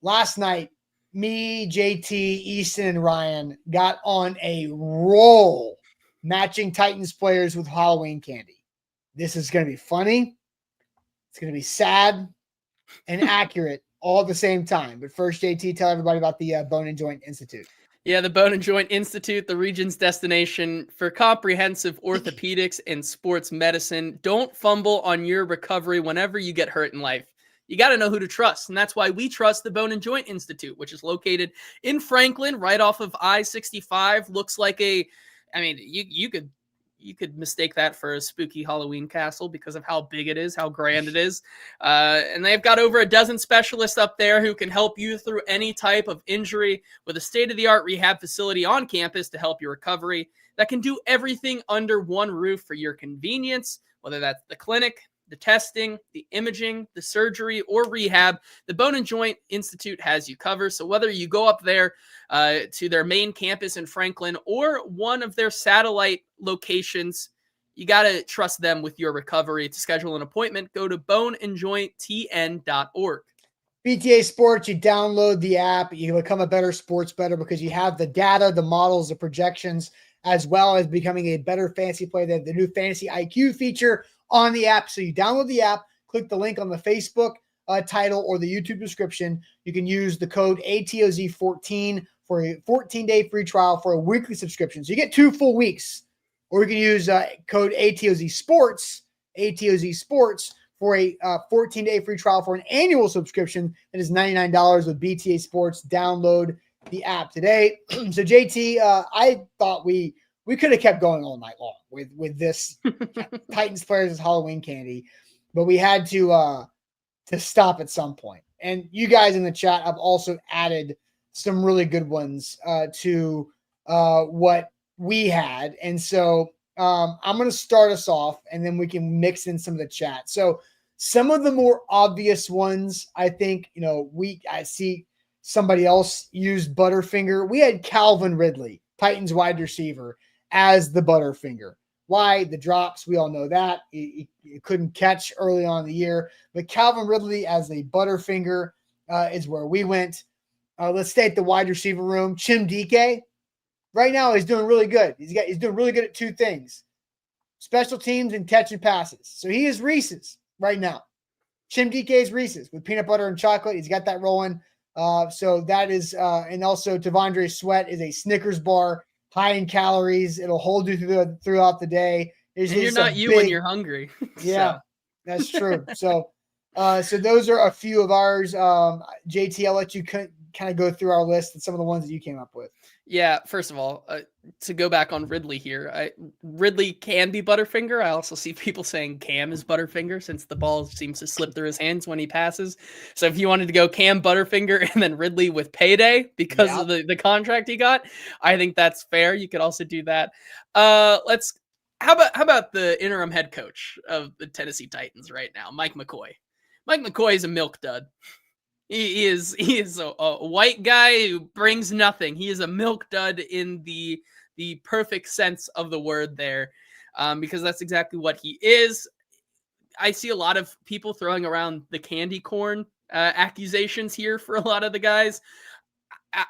Last night, me, JT, Easton, and Ryan got on a roll matching Titans players with Halloween candy. This is going to be funny. It's going to be sad and accurate all at the same time. But first, JT, tell everybody about the Bone and Joint Institute. Yeah, the Bone and Joint Institute, the region's destination for comprehensive orthopedics and sports medicine. Don't fumble on your recovery whenever you get hurt in life. You got to know who to trust, and that's why we trust the Bone and Joint Institute, which is located in Franklin, right off of I-65. Looks like you could mistake that for a spooky Halloween castle because of how big it is, how grand it is. And they've got over a dozen specialists up there who can help you through any type of injury with a state-of-the-art rehab facility on campus to help your recovery that can do everything under one roof for your convenience, whether that's the clinic, the testing, the imaging, the surgery, or rehab. The Bone and Joint Institute has you covered. So whether you go up there to their main campus in Franklin or one of their satellite locations, you got to trust them with your recovery. To schedule an appointment, go to boneandjointtn.org. BTA Sports, you download the app, you become a better sports bettor because you have the data, the models, the projections, as well as becoming a better fantasy player. They have the new Fantasy IQ feature on the app. So you download the app, click the link on the Facebook title or the YouTube description. You can use the code ATOZ14 for a 14-day free trial for a weekly subscription. So you get 2 full weeks. Or you can use code ATOZSports for a 14-day free trial for an annual subscription that is $99 with BTA Sports. Download the app today. So JT, I thought we could have kept going all night long with this Titans players as Halloween candy, but we had to stop at some point. And you guys in the chat have also added some really good ones to what we had. And so I'm going to start us off and then we can mix in some of the chat. So some of the more obvious ones, I think, I see somebody else use Butterfinger. We had Calvin Ridley, Titans wide receiver, as the Butterfinger. Why? The drops, we all know that. He couldn't catch early on in the year. But Calvin Ridley as a Butterfinger is where we went. Let's stay at the wide receiver room. Chim Dike, right now, he's doing really good. He's doing really good at 2 things: special teams and catching passes. So he is Reese's right now. Chim Dike is Reese's with peanut butter and chocolate. He's got that rolling. So that is, and also Tavondre Sweat is a Snickers bar, high in calories. It'll hold you throughout the day. And you're not when you're hungry. Yeah, so. That's true. So those are a few of ours. JT, I'll let you kind of go through our list and some of the ones that you came up with. Yeah, first of all, to go back on Ridley here, Ridley can be Butterfinger. I also see people saying Cam is Butterfinger since the ball seems to slip through his hands when he passes. So if you wanted to go Cam Butterfinger and then Ridley with payday because of the contract he got, I think that's fair. You could also do that. Let's How about the interim head coach of the Tennessee Titans right now, Mike McCoy? Mike McCoy is a milk dud. He is a white guy who brings nothing. He is a milk dud in the perfect sense of the word there, because that's exactly what he is. I see a lot of people throwing around the candy corn accusations here for a lot of the guys.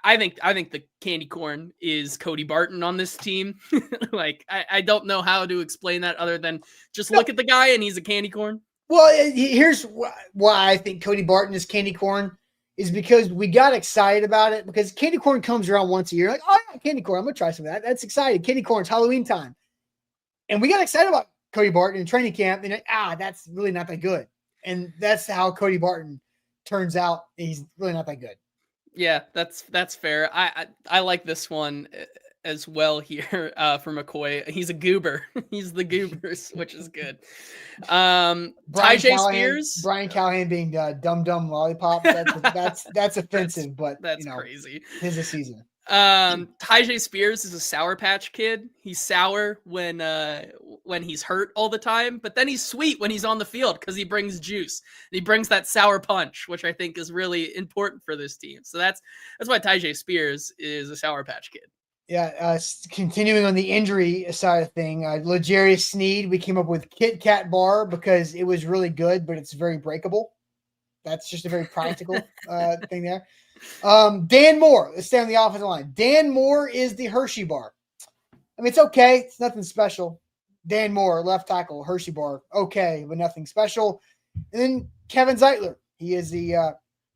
I think the candy corn is Cody Barton on this team. Like I don't know how to explain that other than just look at the guy and he's a candy corn. Well, here's why I think Cody Barton is candy corn is because we got excited about it because candy corn comes around once a year. Like, oh yeah, candy corn. I'm gonna try some of that. That's exciting. Candy corn's Halloween time, and we got excited about Cody Barton in training camp. And that's really not that good. And that's how Cody Barton turns out. He's really not that good. Yeah, that's fair. I like this one as well here for McCoy. He's a goober. He's the goobers, which is good. Tyjae Spears, Brian Callahan being dumb lollipop. That's offensive, but that's crazy. Tis the season. Tyjae Spears is a Sour Patch Kid. He's sour when he's hurt all the time, but then he's sweet when he's on the field because he brings juice. And he brings that sour punch, which I think is really important for this team. So that's why Tyjae Spears is a Sour Patch Kid. Yeah, continuing on the injury side of thing, L'Jarius Sneed, we came up with Kit Kat bar because it was really good, but it's very breakable. That's just a very practical thing there. Dan Moore, let's stay on the offensive line. Dan Moore is the Hershey bar. I mean, it's okay. It's nothing special. Dan Moore, left tackle, Hershey bar. Okay, but nothing special. And then Kevin Zeitler. He is the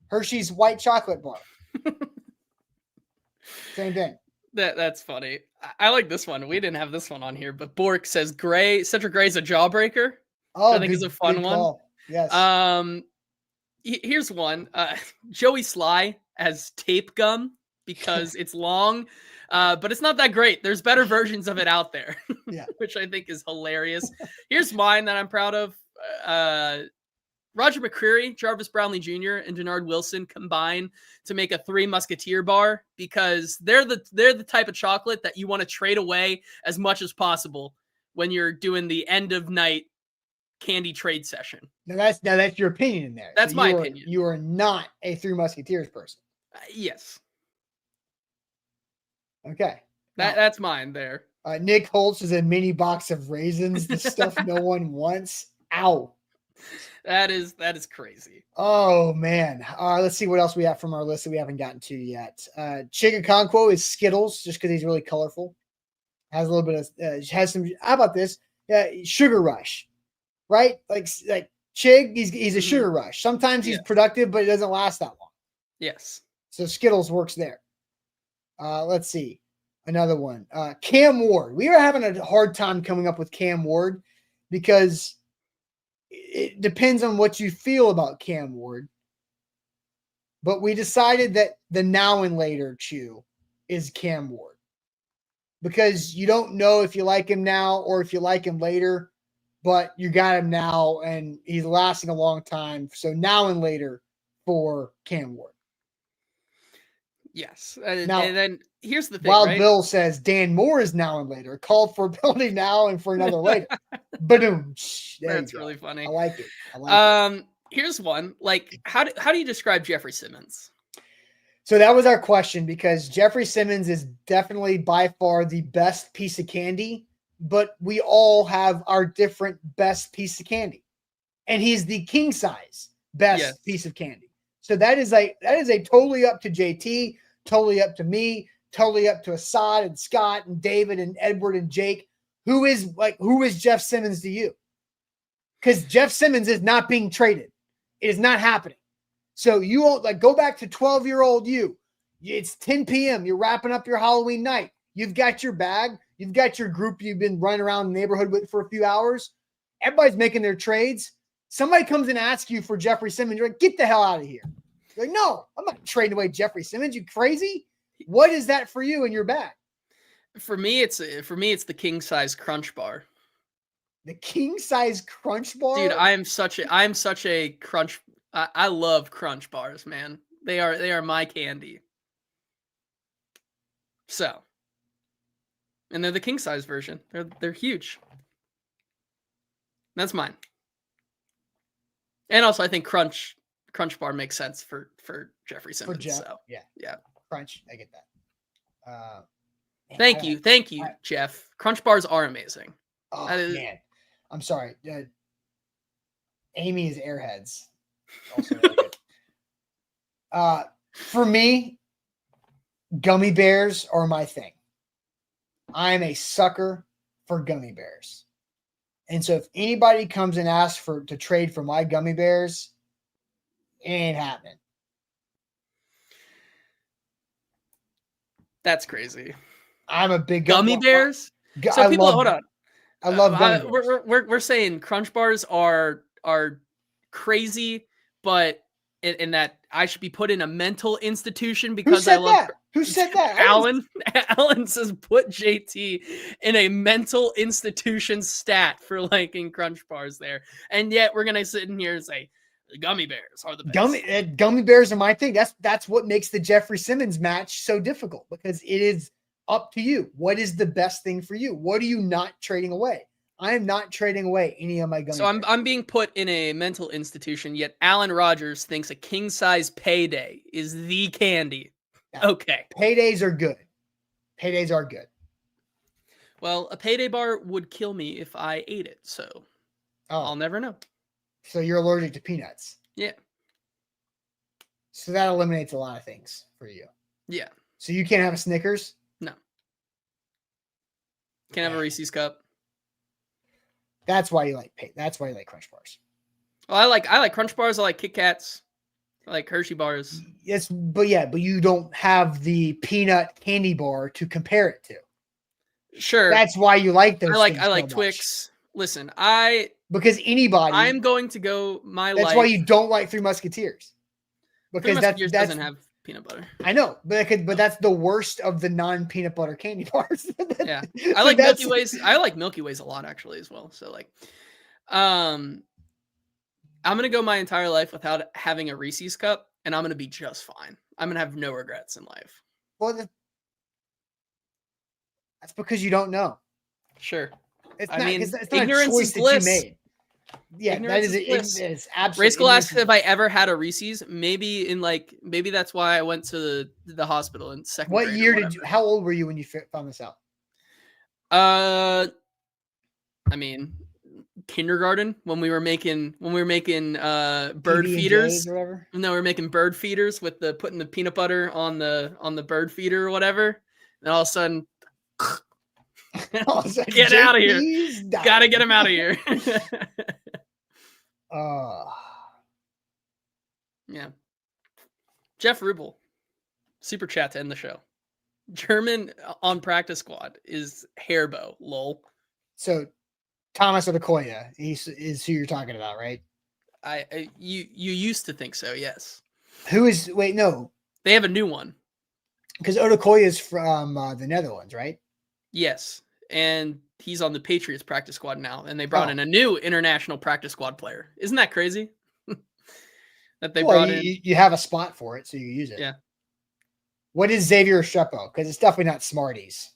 Hershey's white chocolate bar. Same thing. That's funny. I like this one. We didn't have this one on here, but Bork says Cedric Gray's a jawbreaker. Oh, I think is a fun one. Call. Yes. Here's one. Joey Sly has tape gum because it's long, but it's not that great. There's better versions of it out there, yeah. Which I think is hilarious. Here's mine that I'm proud of. Roger McCreary, Jarvis Brownlee Jr., and Denard Wilson combine to make a Three Musketeer bar because they're the type of chocolate that you want to trade away as much as possible when you're doing the end of night candy trade session. Now that's your opinion in there. That's my opinion. You are not a Three Musketeers person. Yes. Okay. That's mine there. Nick Holtz is a mini box of raisins, the stuff no one wants. Ow. That is crazy. Oh man. Let's see what else we have from our list that we haven't gotten to yet. Chigakonkwo is Skittles just because he's really colorful. Has a little bit of has some. How about this? Sugar Rush, right? Like Chig, he's a Sugar Rush. Sometimes he's productive, but it doesn't last that long. Yes. So Skittles works there. Let's see. Another one. Cam Ward. We are having a hard time coming up with Cam Ward because it depends on what you feel about Cam Ward. But we decided that the now and later chew is Cam Ward. Because you don't know if you like him now or if you like him later, but you got him now and he's lasting a long time. So now and later for Cam Ward. Yes. Now, and then here's the thing. Wild Bill says Dan Moore is now and later. Called for penalty now and for another later. Ba-doom. That's really funny. I like it. Here's one. Like, how do you describe Jeffrey Simmons? So that was our question because Jeffrey Simmons is definitely by far the best piece of candy, but we all have our different best piece of candy. And he's the king size best piece of candy. So that is a totally up to JT, totally up to me, totally up to Assad and Scott and David and Edward and Jake. Who is Jeff Simmons to you? Because Jeff Simmons is not being traded. It is not happening. So you won't go back to 12-year-old you. It's 10 p.m. You're wrapping up your Halloween night. You've got your bag. You've got your group you've been running around the neighborhood with for a few hours. Everybody's making their trades. Somebody comes and asks you for Jeffrey Simmons. You're like, get the hell out of here. You're like, no, I'm not trading away Jeffrey Simmons. You crazy? What is that for you in your bag? For me, it's the king size crunch bar. The king size crunch bar? Dude, I'm such a crunch. I love crunch bars, man. They are my candy. So, and they're the king size version. They're huge. That's mine. And also, I think Crunch Bar makes sense for Jeffrey Simmons. For Jeff, so yeah. Crunch, I get that. Thank you, Jeff. Crunch Bars are amazing. Oh man, I'm sorry. Amy is Airheads. Also really good. For me, gummy bears are my thing. I am a sucker for gummy bears. And so if anybody comes and asks to trade for my gummy bears, it ain't happening. That's crazy. I'm a big gummy bears. So hold on. I love gummy bears. We're saying Crunch Bars are crazy, but in that I should be put in a mental institution because I love that? Who said that? Alan says put JT in a mental institution stat for liking Crunch Bars there. And yet we're gonna sit in here and say gummy bears are the best. Gummy bears are my thing. That's what makes the Jeffrey Simmons match so difficult, because it is up to you. What is the best thing for you? What are you not trading away? I am not trading away any of my gummy bears. I'm being put in a mental institution, yet Alan Rogers thinks a king-size payday is the candy. Yeah. Okay. Paydays are good. Paydays are good. Well, a payday bar would kill me if I ate it, so I'll never know. So you're allergic to peanuts? Yeah. So that eliminates a lot of things for you. Yeah. So you can't have a Snickers? No. Can't have a Reese's cup. That's why you like Crunch Bars. Well, I like Crunch Bars. I like Kit Kats. I like Hershey bars. Yes, but you don't have the peanut candy bar to compare it to. Sure. That's why you like those. I like Twix. Listen, because anybody. I'm going to go my life. That's why you don't like Three Musketeers. Because Three Musketeers doesn't have peanut butter. I know, but that's the worst of the non-peanut butter candy bars. Yeah, I like Milky Ways. I like Milky Ways a lot actually as well. So I'm gonna go my entire life without having a Reese's cup, and I'm gonna be just fine. I'm gonna have no regrets in life. Well, that's because you don't know. Sure. It's ignorance is bliss. That you made. Yeah, ignorance that is absolutely. Ray School asks if I ever had a Reese's. Maybe that's why I went to the hospital in second grade. What year how old were you when you found this out? I mean, kindergarten when we were making bird feeders or whatever. No, we were making bird feeders with putting the peanut butter on the bird feeder or whatever. And all of a sudden, get out of here. Gotta get him out of here. Yeah. Jeff Rubel, super chat to end the show. German on practice squad is Hairbo, lol. So Thomas Odukoya is who you're talking about, right? You used to think so, yes. Who is? Wait, no. They have a new one. Because Odukoya is from the Netherlands, right? Yes, and he's on the Patriots practice squad now, and they brought in a new international practice squad player. Isn't that crazy? That they brought in. You have a spot for it, so you use it. Yeah. What is Xavier Estrepo? Because it's definitely not Smarties.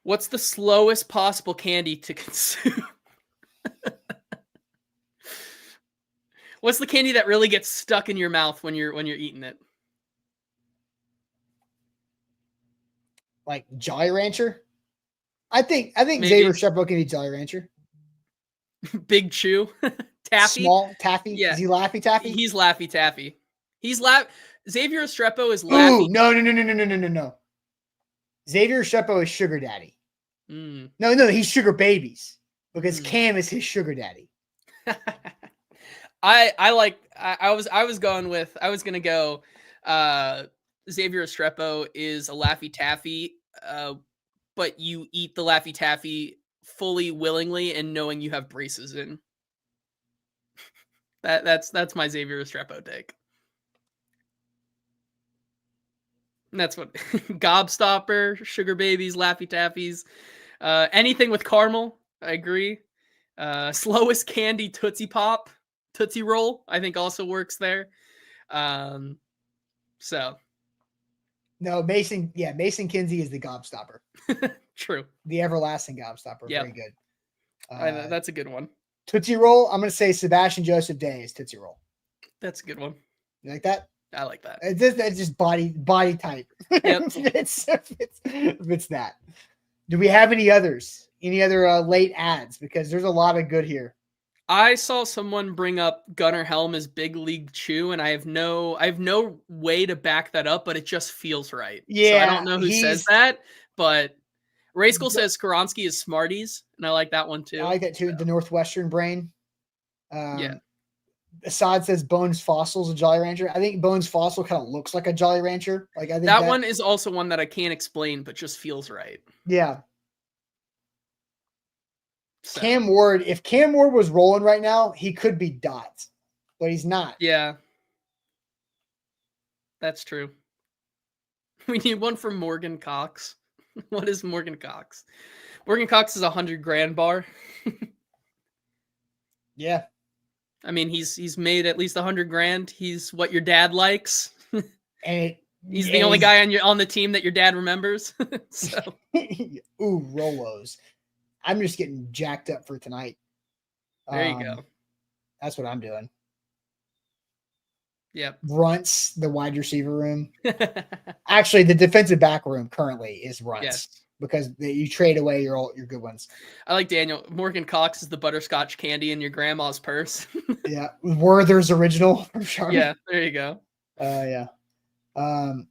What's the slowest possible candy to consume? What's the candy that really gets stuck in your mouth when you're eating it? Like Jolly Rancher? I think Xavier Estrepo can eat Jolly Rancher. Big Chew. Taffy. Small Taffy? Yeah. Is he Laffy Taffy? He's Laffy Taffy. Xavier Estrepo is Laffy. Ooh, no. Xavier Estrepo is Sugar Daddy. No, he's Sugar Babies. Because Cam is his Sugar Daddy. I was gonna go Xavier Estrepo is a Laffy Taffy, but you eat the Laffy Taffy fully willingly and knowing you have braces in. That's my Xavier Estrepo take. And that's what Gobstopper, Sugar Babies, Laffy Taffies, anything with caramel. I agree. Slowest candy Tootsie Pop, Tootsie Roll, I think also works there. So. No, Mason Kinsey is the Gobstopper. True. The everlasting Gobstopper. Yep. Very good. That's a good one. Tootsie Roll, I'm going to say Sebastian Joseph Day is Tootsie Roll. That's a good one. You like that? I like that. It's just body type. Yep. It's that. Do we have any others? Any other late ads? Because there's a lot of good here. I saw someone bring up Gunnar Helm as Big League Chew, and I have no way to back that up, but it just feels right. Yeah, so I don't know who says that, but Rayskull says Skaronski is Smarties, and I like that one too. I like that too. So. The Northwestern brain. Yeah. Assad says Bones Fossil's a Jolly Rancher. I think Bones Fossil kind of looks like a Jolly Rancher. Like I think that one is also one that I can't explain, but just feels right. Yeah. So. Cam Ward, if Cam Ward was rolling right now, he could be Dots, but he's not. Yeah. That's true. We need one from Morgan Cox. What is Morgan Cox? Morgan Cox is $100,000 bar. Yeah. I mean, he's made at least $100,000. He's what your dad likes. And he's the only guy on the team that your dad remembers. So. Ooh, Rolos. I'm just getting jacked up for tonight. There you go. That's what I'm doing. Yep. Runts, the wide receiver room. Actually, the defensive back room currently is Runts. Yes. Because you trade away your good ones. I like Daniel. Morgan Cox is the butterscotch candy in your grandma's purse. Yeah. Werther's original from Charmin. Yeah, there you go. Yeah. All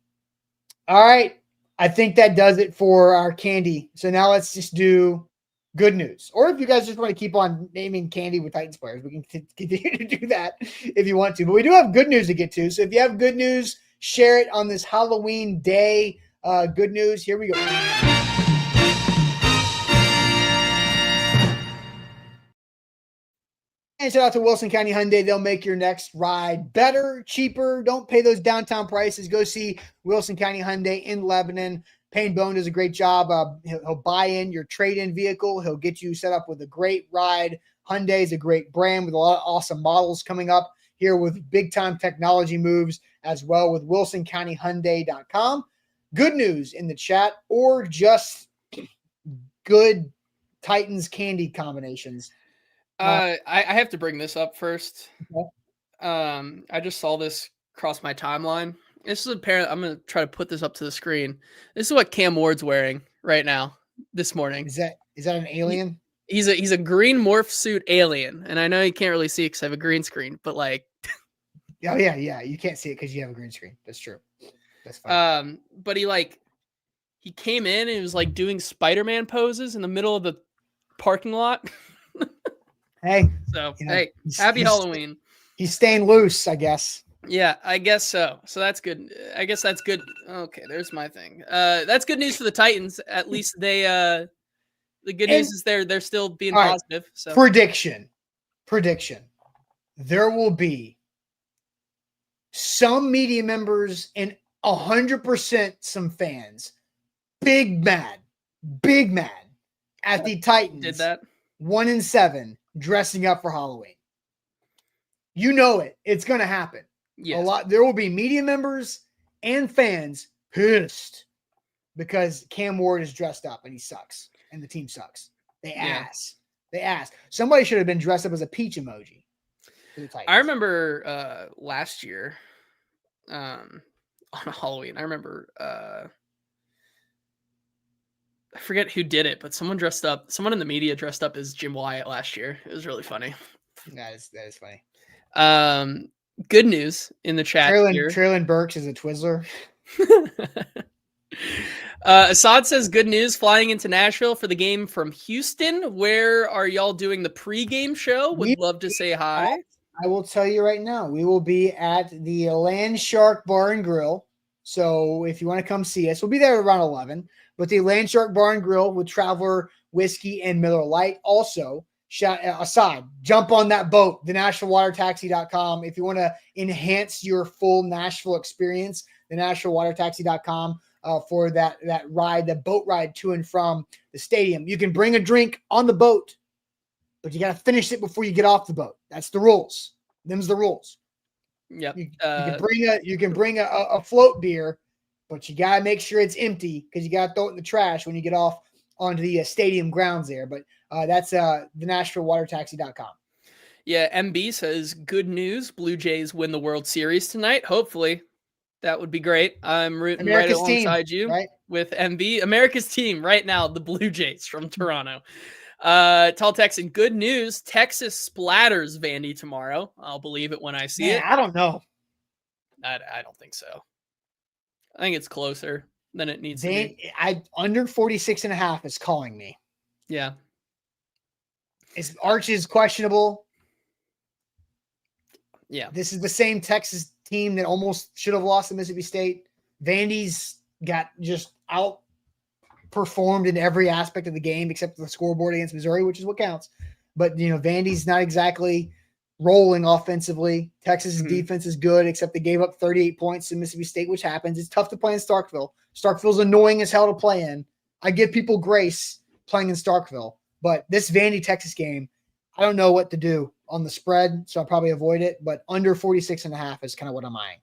right. I think that does it for our candy. So now let's just do good news. Or if you guys just want to keep on naming candy with Titans players, we can continue to do that if you want to. But we do have good news to get to. So if you have good news, share it on this Halloween day. Good news. Here we go. And shout out to Wilson County Hyundai. They'll make your next ride better, cheaper. Don't pay those downtown prices. Go see Wilson County Hyundai in Lebanon. Payne Bone does a great job. He'll buy in your trade-in vehicle. He'll get you set up with a great ride. Hyundai is a great brand with a lot of awesome models coming up here with big-time technology moves as well with WilsonCountyHyundai.com. Good news in the chat or just good Titans candy combinations. I have to bring this up first. Okay. I just saw this cross my timeline. This is apparent. I'm going to try to put this up to the screen. This is what Cam Ward's wearing right now this morning. Is that an alien? He's a green morph suit alien. And I know you can't really see it because I have a green screen, but like. Oh yeah. You can't see it because you have a green screen. That's true. That's fine. But he came in and he was like doing Spider-Man poses in the middle of the parking lot. Hey. So, hey, happy Halloween. He's staying loose, I guess. Yeah, I guess so. So that's good. I guess that's good. Okay, there's my thing. That's good news for the Titans. At least they the good news is they're still being positive. Right. So prediction. There will be some media members and 100% some fans big mad at the Titans. Did that 1-7 dressing up for Halloween. You know it. It's going to happen. Yes. There will be media members and fans pissed because Cam Ward is dressed up and he sucks and the team sucks. They ass. Somebody should have been dressed up as a peach emoji for the Titans. I remember last year on Halloween. I remember I forget who did it, but someone in the media dressed up as Jim Wyatt last year. It was really funny. That is funny. Good news in the chat here. Traylon Burks is a Twizzler. Assad says good news flying into Nashville for the game from Houston. Where are y'all doing the pregame show? Would love to say hi. I will tell you right now, we will be at the Land Shark Bar and Grill. So if you want to come see us, we'll be there around 11. But the Land Shark Bar and Grill with Traveler Whiskey and Miller Lite. Also, Assad, jump on that boat, the NashvilleWaterTaxi.com. If you want to enhance your full Nashville experience, the NashvilleWaterTaxi.com for that ride, the boat ride to and from the stadium. You can bring a drink on the boat, but you got to finish it before you get off the boat. That's the rules. Them's the rules. Yep. You can bring a float beer, but you got to make sure it's empty because you got to throw it in the trash when you get off onto the stadium grounds there. But that's the NashvilleWaterTaxi.com. Yeah, MB says, good news. Blue Jays win the World Series tonight. Hopefully. That would be great. I'm rooting America's right alongside team, you right? with MB. America's team right now, the Blue Jays from Toronto. Tall Texan, good news. Texas splatters Vandy tomorrow. I'll believe it when I see it. I don't know. I don't think so. I think it's closer than it needs to be. Under 46.5 is calling me. Yeah. Arch is questionable. Yeah. This is the same Texas team that almost should have lost to Mississippi State. Vandy's got just outperformed in every aspect of the game except for the scoreboard against Missouri, which is what counts. But, Vandy's not exactly rolling offensively. Texas's defense is good, except they gave up 38 points to Mississippi State, which happens. It's tough to play in Starkville. Starkville's annoying as hell to play in. I give people grace playing in Starkville. But this Vandy-Texas game, I don't know what to do on the spread, so I'll probably avoid it. But under 46.5 is kind of what I'm eyeing.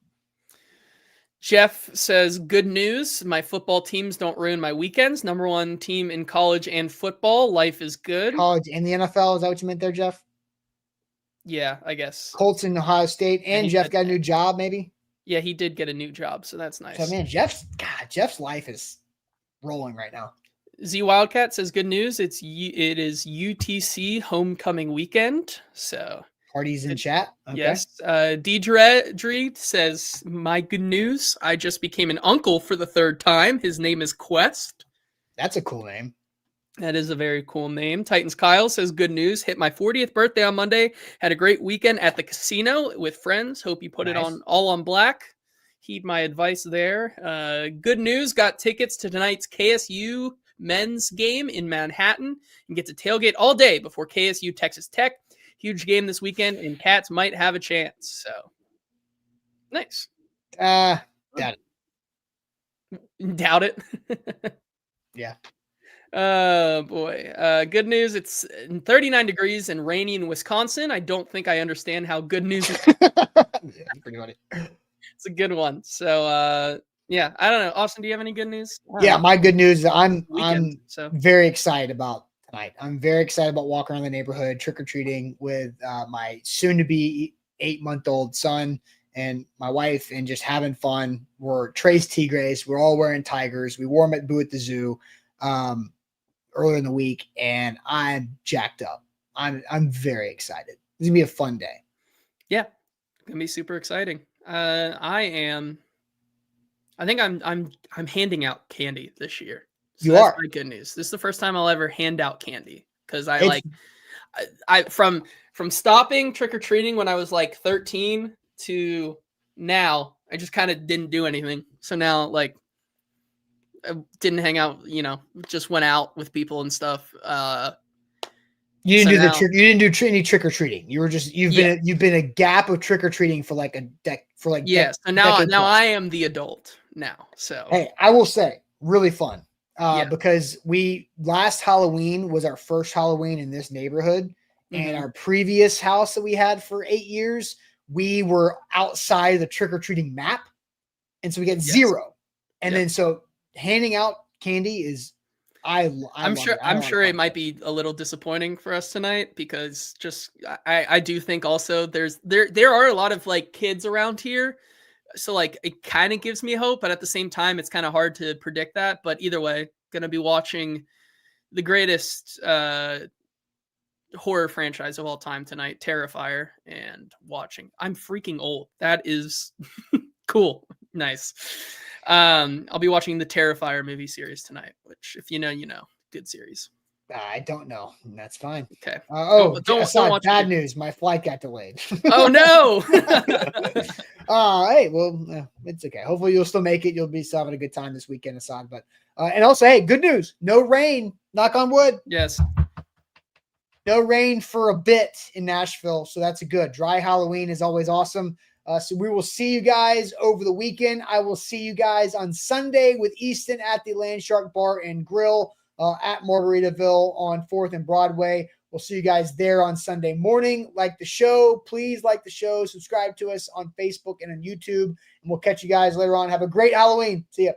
Jeff says, good news. My football teams don't ruin my weekends. Number one team in college and football. Life is good. College and the NFL. Is that what you meant there, Jeff? Yeah, I guess. Colts in Ohio State. And Jeff got a new job, maybe? Yeah, he did get a new job, so that's nice. So, man, Jeff's life is rolling right now. Z Wildcat says, good news. It is UTC homecoming weekend. So parties in chat. Okay. Yes. Dre says, my good news. I just became an uncle for the third time. His name is Quest. That's a cool name. That is a very cool name. Titans Kyle says, good news. Hit my 40th birthday on Monday. Had a great weekend at the casino with friends. Hope you put it on all on black. Heed my advice there. Good news. Got tickets to tonight's KSU men's game in Manhattan and get to tailgate all day before KSU Texas Tech. Huge game this weekend, and Cats might have a chance. So nice. Doubt it. Doubt it. Yeah. Oh boy. Good news. It's 39 degrees and rainy in Wisconsin. I don't think I understand how good news is. Pretty funny. It's a good one. So yeah, I don't know. Austin, do you have any good news? My good news is I'm so very excited about tonight. I'm very excited about walking around the neighborhood, trick-or-treating with my soon-to-be 8-month-old son and my wife and just having fun. We're Tres Tigres. We're all wearing tigers. We wore them at Boo at the Zoo earlier in the week, and I'm jacked up. I'm very excited. It's going to be a fun day. Yeah, it's going to be super exciting. I think I'm handing out candy this year. So that's my good news. This is the first time I'll ever hand out candy because I from stopping trick or treating when I was like 13 to now, I just kind of didn't do anything. So now I didn't hang out, just went out with people and stuff. You didn't do any trick or treating. You were just you've been a gap of trick or treating for like a So now I am the adult now. So hey, I will say really fun because last Halloween was our first Halloween in this neighborhood, and our previous house that we had for 8 years, we were outside the trick or treating map, and so we get 0. And then so handing out candy is. I'm sure it might be a little disappointing for us tonight because I do think also there are a lot of like kids around here. So like it kind of gives me hope, but at the same time, it's kind of hard to predict that. But either way, going to be watching the greatest horror franchise of all time tonight, Terrifier, and watching. I'm freaking old. That is cool. Nice. I'll be watching the Terrifier movie series tonight, which if you know, good series. I don't know. That's fine. Okay. Don't watch bad news. My flight got delayed. Oh no. Hey, well, it's okay. Hopefully you'll still make it. You'll be still having a good time this weekend, Assad. But and also, hey, good news. No rain. Knock on wood. Yes. No rain for a bit in Nashville, so that's a good. Dry Halloween is always awesome. So we will see you guys over the weekend. I will see you guys on Sunday with Easton at the Landshark Bar and Grill at Margaritaville on 4th and Broadway. We'll see you guys there on Sunday morning. Like the show. Please like the show. Subscribe to us on Facebook and on YouTube. And we'll catch you guys later on. Have a great Halloween. See ya.